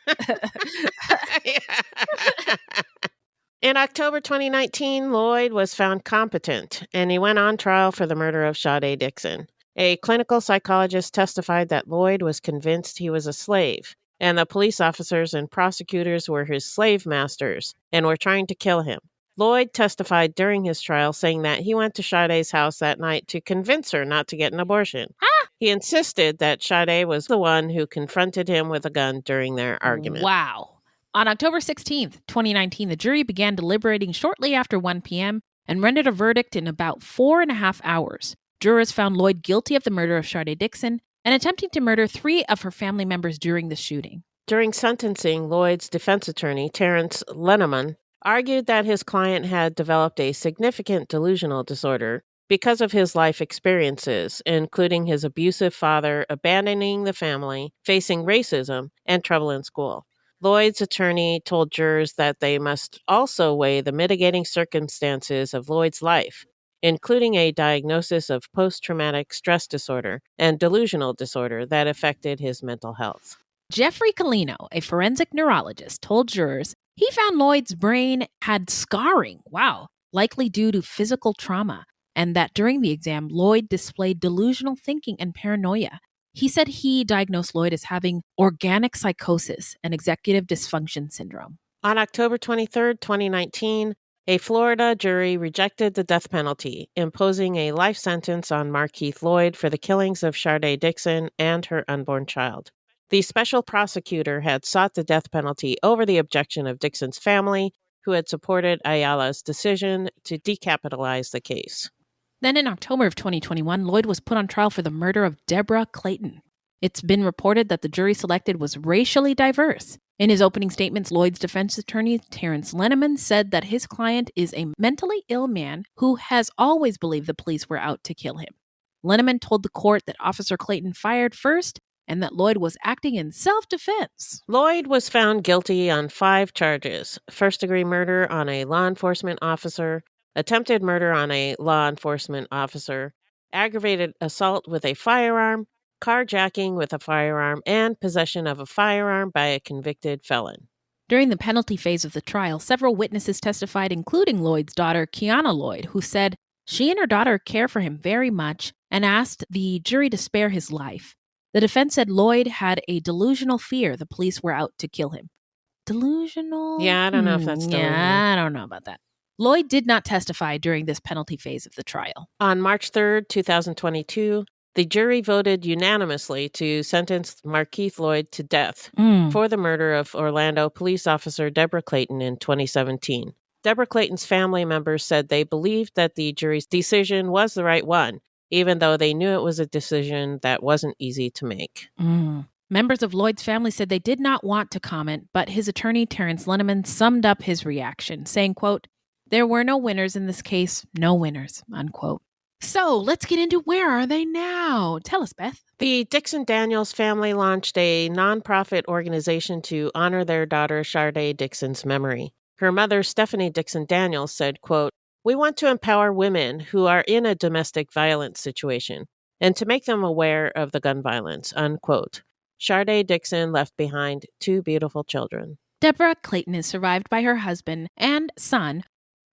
Speaker 2: In October 2019, Loyd was found competent, and he went on trial for the murder of Sade Dixon. A clinical psychologist testified that Loyd was convinced he was a slave, and the police officers and prosecutors were his slave masters and were trying to kill him. Loyd testified during his trial, saying that he went to Sade's house that night to convince her not to get an abortion. He insisted that Sade was the one who confronted him with a gun during their argument.
Speaker 1: Wow. On October 16th, 2019, the jury began deliberating shortly after 1 p.m. and rendered a verdict in about 4.5 hours. Jurors found Loyd guilty of the murder of Sade Dixon and attempting to murder 3 of her family members during the shooting.
Speaker 2: During sentencing, Loyd's defense attorney, Terrence Lenneman, argued that his client had developed a significant delusional disorder because of his life experiences, including his abusive father abandoning the family, facing racism, and trouble in school. Loyd's attorney told jurors that they must also weigh the mitigating circumstances of Loyd's life, including a diagnosis of post-traumatic stress disorder and delusional disorder that affected his mental health.
Speaker 1: Jeffrey Colino, a forensic neurologist, told jurors he found Loyd's brain had scarring, likely due to physical trauma, and that during the exam, Loyd displayed delusional thinking and paranoia. He said he diagnosed Loyd as having organic psychosis and executive dysfunction syndrome.
Speaker 2: On October 23, 2019, a Florida jury rejected the death penalty, imposing a life sentence on Markeith Loyd for the killings of Sade Dixon and her unborn child. The special prosecutor had sought the death penalty over the objection of Dixon's family, who had supported Ayala's decision to decapitalize the case.
Speaker 1: Then in October of 2021, Loyd was put on trial for the murder of Deborah Clayton. It's been reported that the jury selected was racially diverse. In his opening statements, Loyd's defense attorney, Terrence Lenneman, said that his client is a mentally ill man who has always believed the police were out to kill him. Lenneman told the court that Officer Clayton fired first and that Loyd was acting in self-defense.
Speaker 2: Loyd was found guilty on 5 charges: first-degree murder on a law enforcement officer, attempted murder on a law enforcement officer, aggravated assault with a firearm, carjacking with a firearm, and possession of a firearm by a convicted felon.
Speaker 1: During the penalty phase of the trial, several witnesses testified, including Loyd's daughter, Kiana Loyd, who said she and her daughter care for him very much and asked the jury to spare his life. The defense said Loyd had a delusional fear the police were out to kill him. Delusional?
Speaker 2: Yeah, I don't know if that's delusional.
Speaker 1: Yeah, I don't know about that. Loyd did not testify during this penalty phase of the trial.
Speaker 2: On March 3rd, 2022, the jury voted unanimously to sentence Markeith Loyd to death for the murder of Orlando police officer Deborah Clayton in 2017. Deborah Clayton's family members said they believed that the jury's decision was the right one, even though they knew it was a decision that wasn't easy to make.
Speaker 1: Members of Loyd's family said they did not want to comment, but his attorney, Terrence Linneman, summed up his reaction, saying, quote, "There were no winners in this case, no winners," unquote. So let's get into where are they now? Tell us, Beth.
Speaker 2: The Dixon Daniels family launched a nonprofit organization to honor their daughter Sharday Dixon's memory. Her mother, Stephanie Dixon Daniels, said, quote, "We want to empower women who are in a domestic violence situation and to make them aware of the gun violence," unquote. Sharday Dixon left behind 2 beautiful children.
Speaker 1: Deborah Clayton is survived by her husband and son.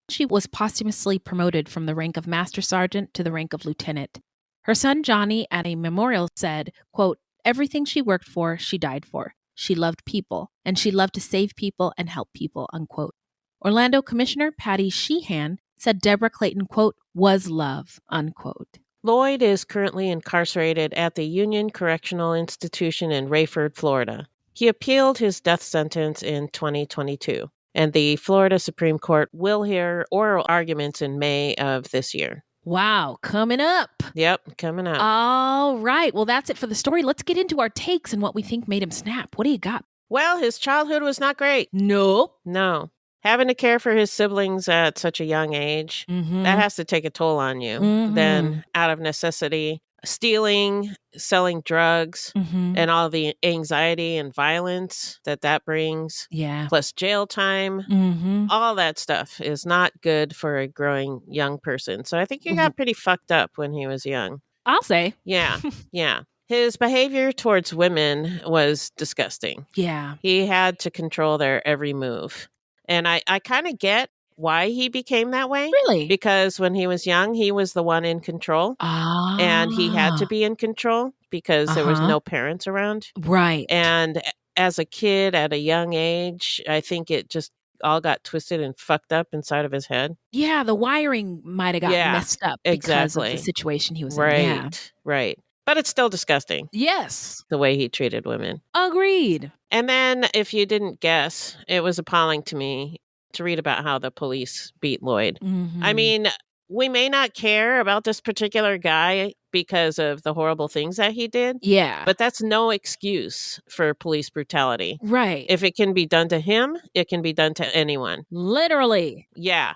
Speaker 1: She was posthumously promoted from the rank of Master Sergeant to the rank of Lieutenant. Her son, Johnny, at a memorial said, quote, "Everything she worked for, she died for. She loved people, and she loved to save people and help people," unquote. Orlando Commissioner Patty Sheehan said Deborah Clayton, quote, "was love," unquote.
Speaker 2: Loyd is currently incarcerated at the Union Correctional Institution in Rayford, Florida. He appealed his death sentence in 2022, and the Florida Supreme Court will hear oral arguments in May of this year.
Speaker 1: Wow, coming up.
Speaker 2: Yep, coming up.
Speaker 1: All right. Well, that's it for the story. Let's get into our takes and what we think made him snap. What do you got?
Speaker 2: Well, his childhood was not great.
Speaker 1: Nope.
Speaker 2: No. Having to care for his siblings at such a young age, that has to take a toll on you. Then, out of necessity, stealing, selling drugs, and all the anxiety and violence that brings, plus jail time, all that stuff is not good for a growing young person. So I think he got pretty fucked up when he was young.
Speaker 1: I'll say.
Speaker 2: Yeah, yeah. His behavior towards women was disgusting.
Speaker 1: Yeah.
Speaker 2: He had to control their every move. And I kind of get why he became that way.
Speaker 1: Really?
Speaker 2: Because when he was young, he was the one in control. And he had to be in control because there was no parents around.
Speaker 1: Right.
Speaker 2: And as a kid at a young age, I think it just all got twisted and fucked up inside of his head.
Speaker 1: Yeah, the wiring might have got messed up because of the situation he was in. Yeah.
Speaker 2: Right. But it's still disgusting.
Speaker 1: Yes.
Speaker 2: The way he treated women.
Speaker 1: Agreed.
Speaker 2: And then, if you didn't guess, it was appalling to me to read about how the police beat Loyd. I mean, we may not care about this particular guy because of the horrible things that he did.
Speaker 1: Yeah.
Speaker 2: But that's no excuse for police brutality.
Speaker 1: Right.
Speaker 2: If it can be done to him, it can be done to anyone.
Speaker 1: Literally.
Speaker 2: Yeah.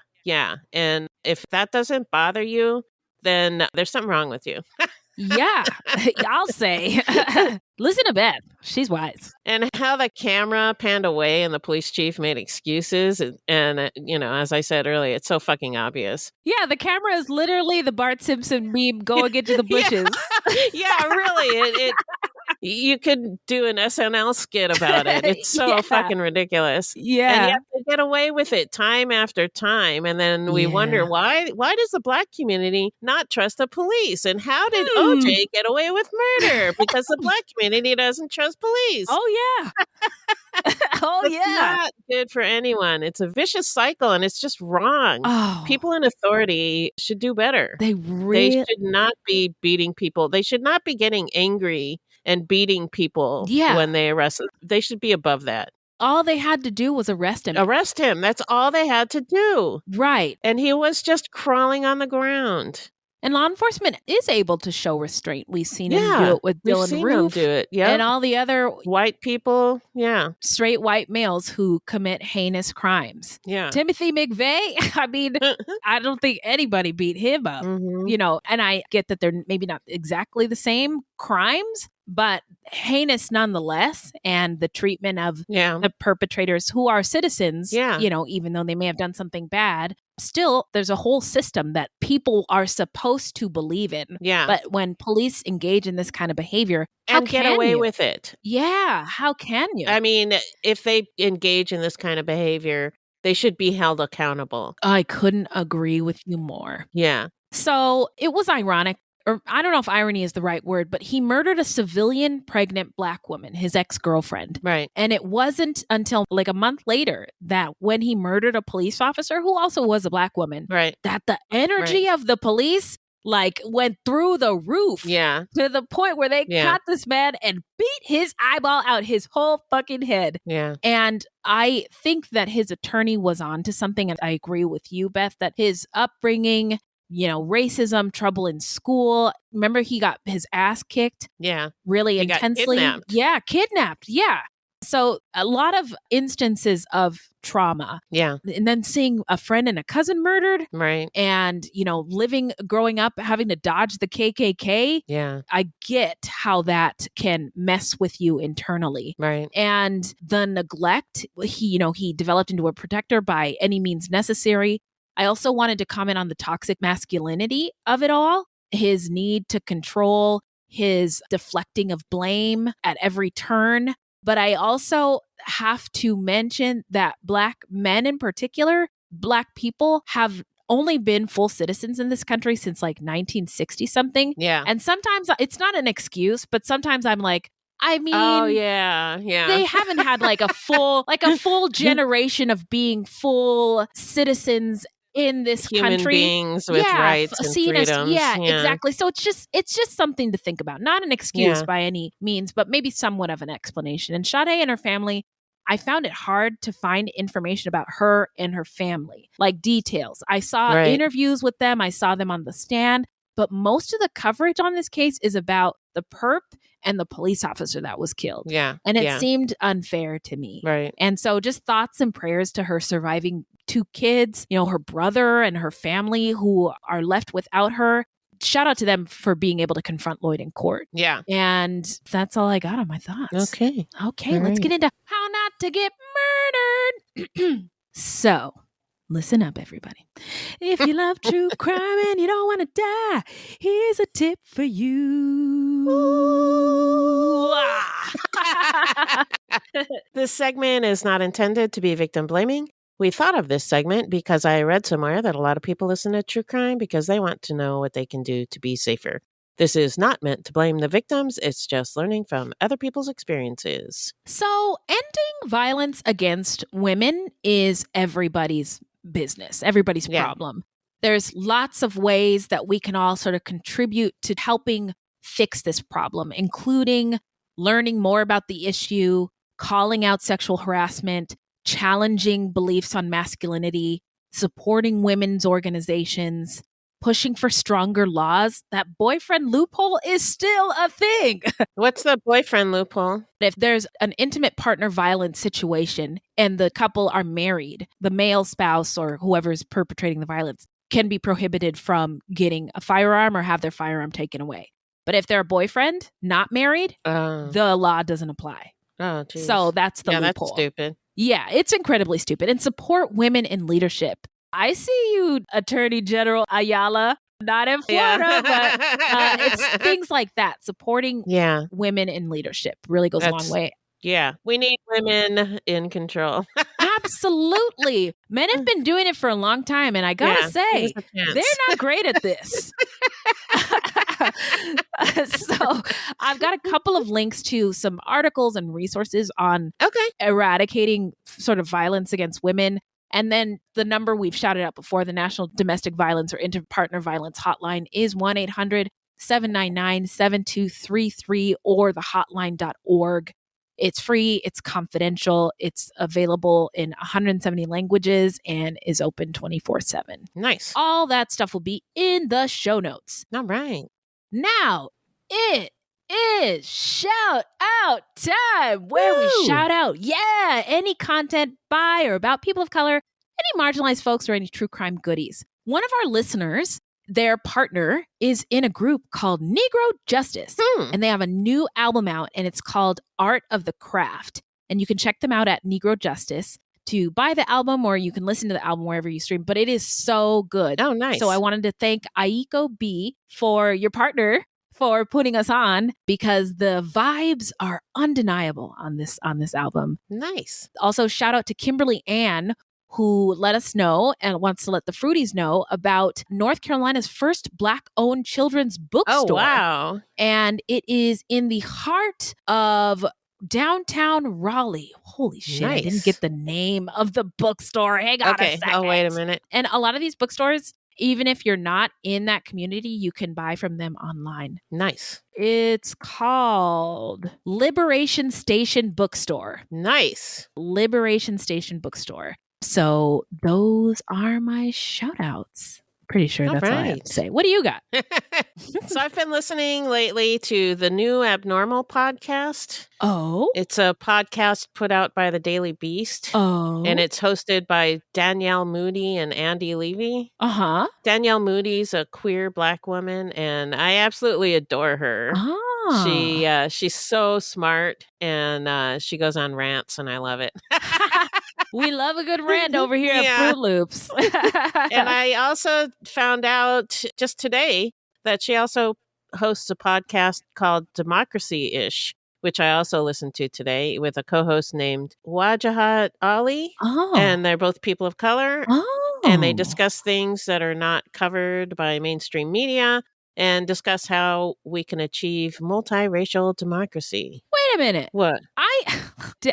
Speaker 2: And if that doesn't bother you, then there's something wrong with you.
Speaker 1: Yeah, I'll say. Listen to Beth. She's wise.
Speaker 2: And how the camera panned away and the police chief made excuses. And as I said earlier, it's so fucking obvious.
Speaker 1: Yeah, the camera is literally the Bart Simpson meme going into the bushes.
Speaker 2: Yeah, really. You could do an SNL skit about it. It's so fucking ridiculous.
Speaker 1: Yeah.
Speaker 2: And you have to get away with it time after time. And then we wonder why does the Black community not trust the police? And how did OJ get away with murder? Because the Black community doesn't trust police.
Speaker 1: Oh, yeah.
Speaker 2: It's not good for anyone. It's a vicious cycle and it's just wrong.
Speaker 1: Oh.
Speaker 2: People in authority should do better.
Speaker 1: They
Speaker 2: should not be beating people. They should not be getting angry and beating people when they arrest them. They should be above that.
Speaker 1: All they had to do was arrest him.
Speaker 2: Arrest him. That's all they had to do.
Speaker 1: Right.
Speaker 2: And he was just crawling on the ground.
Speaker 1: And law enforcement is able to show restraint. We've seen him do it with Dylan Roof.
Speaker 2: Do it. Yeah.
Speaker 1: And all the other
Speaker 2: white people. Yeah.
Speaker 1: Straight white males who commit heinous crimes.
Speaker 2: Yeah.
Speaker 1: Timothy McVeigh, I mean, I don't think anybody beat him up, and I get that they're maybe not exactly the same crimes, but heinous nonetheless. And the treatment of the perpetrators who are citizens, even though they may have done something bad, still there's a whole system that people are supposed to believe in.
Speaker 2: Yeah.
Speaker 1: But when police engage in this kind of behavior,
Speaker 2: and get away with it.
Speaker 1: Yeah. How can you?
Speaker 2: I mean, if they engage in this kind of behavior, they should be held accountable.
Speaker 1: I couldn't agree with you more.
Speaker 2: Yeah.
Speaker 1: So it was ironic, or I don't know if irony is the right word, but he murdered a civilian pregnant Black woman, his ex-girlfriend.
Speaker 2: Right.
Speaker 1: And it wasn't until like a month later that when he murdered a police officer who also was a Black woman, that the energy of the police like went through the roof.
Speaker 2: Yeah.
Speaker 1: To the point where they caught this man and beat his eyeball out his whole fucking head.
Speaker 2: Yeah.
Speaker 1: And I think that his attorney was on to something. And I agree with you, Beth, that his upbringing, racism, trouble in school. Remember, he got his ass kicked.
Speaker 2: Yeah.
Speaker 1: Really
Speaker 2: he
Speaker 1: intensely.
Speaker 2: Got kidnapped.
Speaker 1: Yeah. Kidnapped. Yeah. So a lot of instances of trauma.
Speaker 2: Yeah.
Speaker 1: And then seeing a friend and a cousin murdered.
Speaker 2: Right.
Speaker 1: And, growing up, having to dodge the KKK.
Speaker 2: Yeah.
Speaker 1: I get how that can mess with you internally.
Speaker 2: Right.
Speaker 1: And the neglect, he developed into a protector by any means necessary. I also wanted to comment on the toxic masculinity of it all, his need to control, his deflecting of blame at every turn. But I also have to mention that Black men in particular, Black people have only been full citizens in this country since like 1960 something.
Speaker 2: Yeah.
Speaker 1: And sometimes it's not an excuse, but sometimes I'm like, I mean,
Speaker 2: oh yeah.
Speaker 1: They haven't had like a full generation of being full citizens in this
Speaker 2: Human
Speaker 1: country.
Speaker 2: Beings with rights and freedoms.
Speaker 1: Exactly. So it's just something to think about. Not an excuse by any means, but maybe somewhat of an explanation. And Sade and her family, I found it hard to find information about her and her family, like details. I saw interviews with them. I saw them on the stand. But most of the coverage on this case is about the perp and the police officer that was killed.
Speaker 2: Yeah.
Speaker 1: And it seemed unfair to me.
Speaker 2: Right.
Speaker 1: And so just thoughts and prayers to her surviving 2 kids, her brother and her family who are left without her. Shout out to them for being able to confront Loyd in court.
Speaker 2: Yeah.
Speaker 1: And that's all I got on my thoughts.
Speaker 2: Okay.
Speaker 1: Let's get into how not to get murdered. So, listen up, everybody. If you love true crime and you don't want to die, here's a tip for you.
Speaker 2: This segment is not intended to be victim blaming. We thought of this segment because I read somewhere that a lot of people listen to true crime because they want to know what they can do to be safer. This is not meant to blame the victims. It's just learning from other people's experiences.
Speaker 1: So ending violence against women is everybody's business, everybody's problem. There's lots of ways that we can all sort of contribute to helping fix this problem, including learning more about the issue, calling out sexual harassment, challenging beliefs on masculinity, supporting women's organizations, pushing for stronger laws. That boyfriend loophole is still a thing.
Speaker 2: What's the boyfriend loophole?
Speaker 1: If there's an intimate partner violence situation and the couple are married, the male spouse or whoever's perpetrating the violence can be prohibited from getting a firearm or have their firearm taken away. But if they're a boyfriend, not married, the law doesn't apply.
Speaker 2: Oh, geez.
Speaker 1: So that's the loophole.
Speaker 2: That's stupid.
Speaker 1: Yeah, it's incredibly stupid. And support women in leadership. I see you, Attorney General Ayala, not in Florida, but it's things like that. Supporting women in leadership really goes a long way.
Speaker 2: Yeah, we need women in control.
Speaker 1: Absolutely. Men have been doing it for a long time, and I gotta say, they're not great at this. So I've got a couple of links to some articles and resources on eradicating sort of violence against women. And then the number we've shouted out before, the National Domestic Violence or Inter-Partner Violence Hotline is 1-800-799-7233 or thehotline.org. It's free, it's confidential, it's available in 170 languages and is open 24/7.
Speaker 2: Nice.
Speaker 1: All that stuff will be in the show notes.
Speaker 2: All right.
Speaker 1: Now, it is shout out time where we shout out, any content by or about people of color, any marginalized folks, or any true crime goodies. One of our listeners, their partner is in a group called Negro Justice. And they have a new album out, and it's called Art of the Craft. And you can check them out at Negro Justice to buy the album, or you can listen to the album wherever you stream. But it is so good.
Speaker 2: Oh, nice.
Speaker 1: So I wanted to thank Aiko B for your partner for putting us on, because the vibes are undeniable on this album.
Speaker 2: Nice.
Speaker 1: Also, shout out to Kimberly Ann, who let us know and wants to let the Fruities know about North Carolina's first Black-owned children's bookstore.
Speaker 2: Oh, wow.
Speaker 1: And it is in the heart of downtown Raleigh. Holy shit,
Speaker 2: Nice.
Speaker 1: I didn't get the name of the bookstore. Hang on a second.
Speaker 2: Oh, wait a minute.
Speaker 1: And a lot of these bookstores, even if you're not in that community, you can buy from them online.
Speaker 2: Nice.
Speaker 1: It's called Liberation Station Bookstore.
Speaker 2: Nice.
Speaker 1: Liberation Station Bookstore. So those are my shout outs. Pretty sure that's all I have to say. What do you got?
Speaker 2: So I've been listening lately to the New Abnormal podcast.
Speaker 1: Oh.
Speaker 2: It's a podcast put out by the Daily Beast.
Speaker 1: Oh.
Speaker 2: And it's hosted by Danielle Moody and Andy Levy.
Speaker 1: Uh-huh.
Speaker 2: Danielle Moody's a queer Black woman, and I absolutely adore her.
Speaker 1: Oh.
Speaker 2: She's so smart, and she goes on rants, and I love it.
Speaker 1: We love a good rant over here at Fruit Loops.
Speaker 2: And I also found out just today that she also hosts a podcast called Democracy-ish, which I also listened to today with a co-host named Wajahat Ali.
Speaker 1: Oh.
Speaker 2: And they're both people of color.
Speaker 1: Oh.
Speaker 2: And they discuss things that are not covered by mainstream media and discuss how we can achieve multiracial democracy.
Speaker 1: Wait a minute.
Speaker 2: What?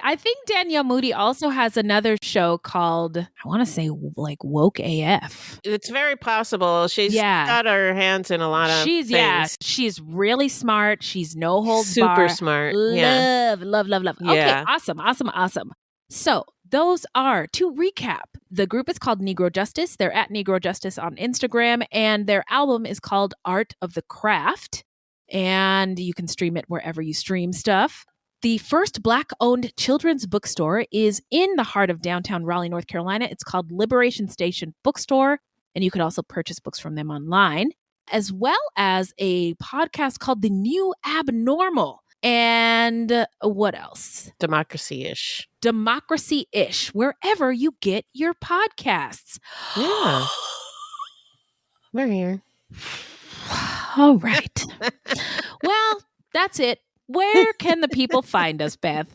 Speaker 1: I think Danielle Moody also has another show called, I want to say, like Woke AF.
Speaker 2: It's very possible. She's got her hands in a lot of things.
Speaker 1: Yeah, she's really smart. She's no holds
Speaker 2: Super
Speaker 1: bar.
Speaker 2: smart.
Speaker 1: Love.
Speaker 2: Yeah.
Speaker 1: Okay, awesome. So those are, to recap, the group is called Negro Justice. They're at Negro Justice on Instagram, and their album is called Art of the Craft. And you can stream it wherever you stream stuff. The first Black-owned children's bookstore is in the heart of downtown Raleigh, North Carolina. It's called Liberation Station Bookstore, and you could also purchase books from them online, as well as a podcast called The New Abnormal. And what else?
Speaker 2: Democracy-ish.
Speaker 1: Democracy-ish, wherever you get your podcasts.
Speaker 2: Yeah. We're here.
Speaker 1: All right. Well, that's it. Where can the people find us, Beth?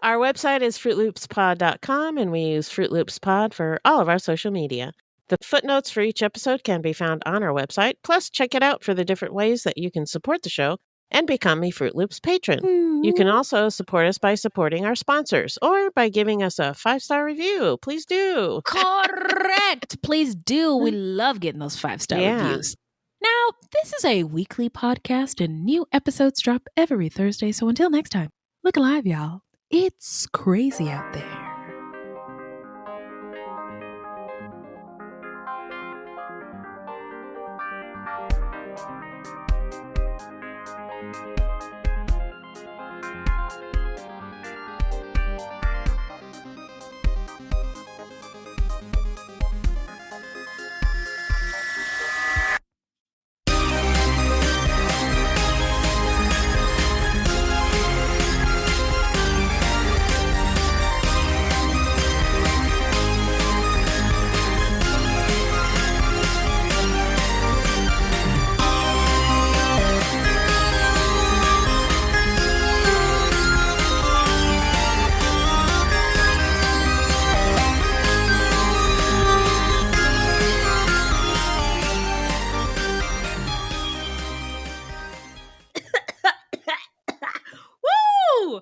Speaker 2: Our website is fruitloopspod.com, and we use Fruit Loops Pod for all of our social media. The footnotes for each episode can be found on our website. Plus, check it out for the different ways that you can support the show and become a Fruit Loops patron. You can also support us by supporting our sponsors or by giving us a 5-star review. Please do.
Speaker 1: Correct. Please do. We love getting those 5-star reviews. Now, this is a weekly podcast, and new episodes drop every Thursday. So until next time, look alive, y'all. It's crazy out there.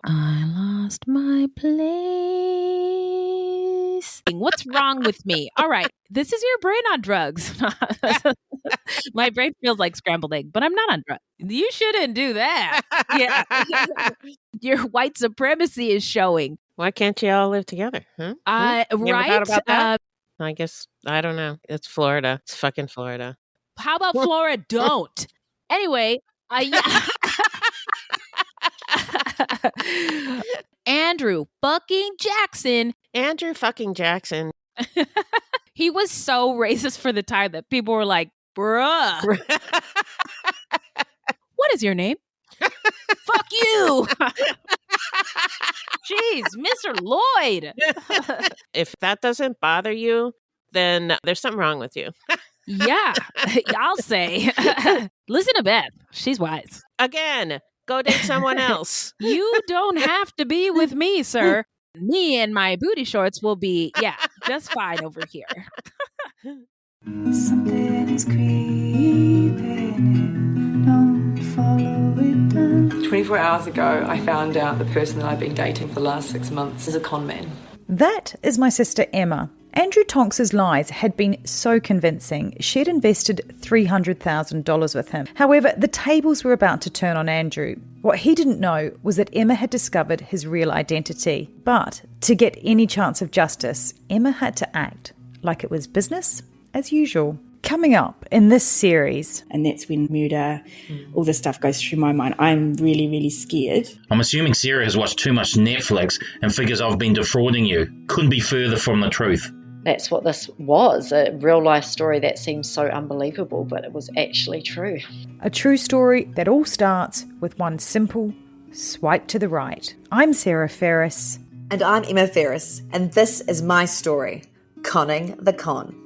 Speaker 1: I lost my place. What's wrong with me? All right. This is your brain on drugs. My brain feels like scrambled egg, but I'm not on drugs. You shouldn't do that. Yeah. Your white supremacy is showing.
Speaker 2: Why can't you all live together? Huh?
Speaker 1: Right.
Speaker 2: Never thought about that? I guess, I don't know. It's Florida. It's fucking Florida.
Speaker 1: How about Florida don't? Anyway, Andrew fucking Jackson.
Speaker 2: Andrew fucking Jackson.
Speaker 1: He was so racist for the time that people were like, Bruh. What is your name? Fuck you. Jeez, Mr. Loyd.
Speaker 2: If that doesn't bother you, then there's something wrong with you.
Speaker 1: Yeah, I'll say. Listen to Beth. She's wise.
Speaker 2: Again, go date someone else.
Speaker 1: You don't have to be with me, sir. Me and my booty shorts will be, just fine over here.
Speaker 9: Something is creeping in. Don't follow it down.
Speaker 4: 24 hours ago, I found out the person that I've been dating for the last 6 months is a con man.
Speaker 3: That is my sister Emma. Andrew Tonks's lies had been so convincing, she'd invested $300,000 with him. However, the tables were about to turn on Andrew. What he didn't know was that Emma had discovered his real identity. But to get any chance of justice, Emma had to act like it was business as usual. Coming up in this series.
Speaker 5: And that's when murder, all this stuff goes through my mind. I'm really, really scared.
Speaker 6: I'm assuming Sarah has watched too much Netflix and figures I've been defrauding you. Couldn't be further from the truth.
Speaker 7: That's what this was, a real life story that seems so unbelievable, but it was actually true.
Speaker 3: A true story that all starts with one simple swipe to the right. I'm Sarah Ferris.
Speaker 8: And I'm Emma Ferris, and this is my story, Conning the Con.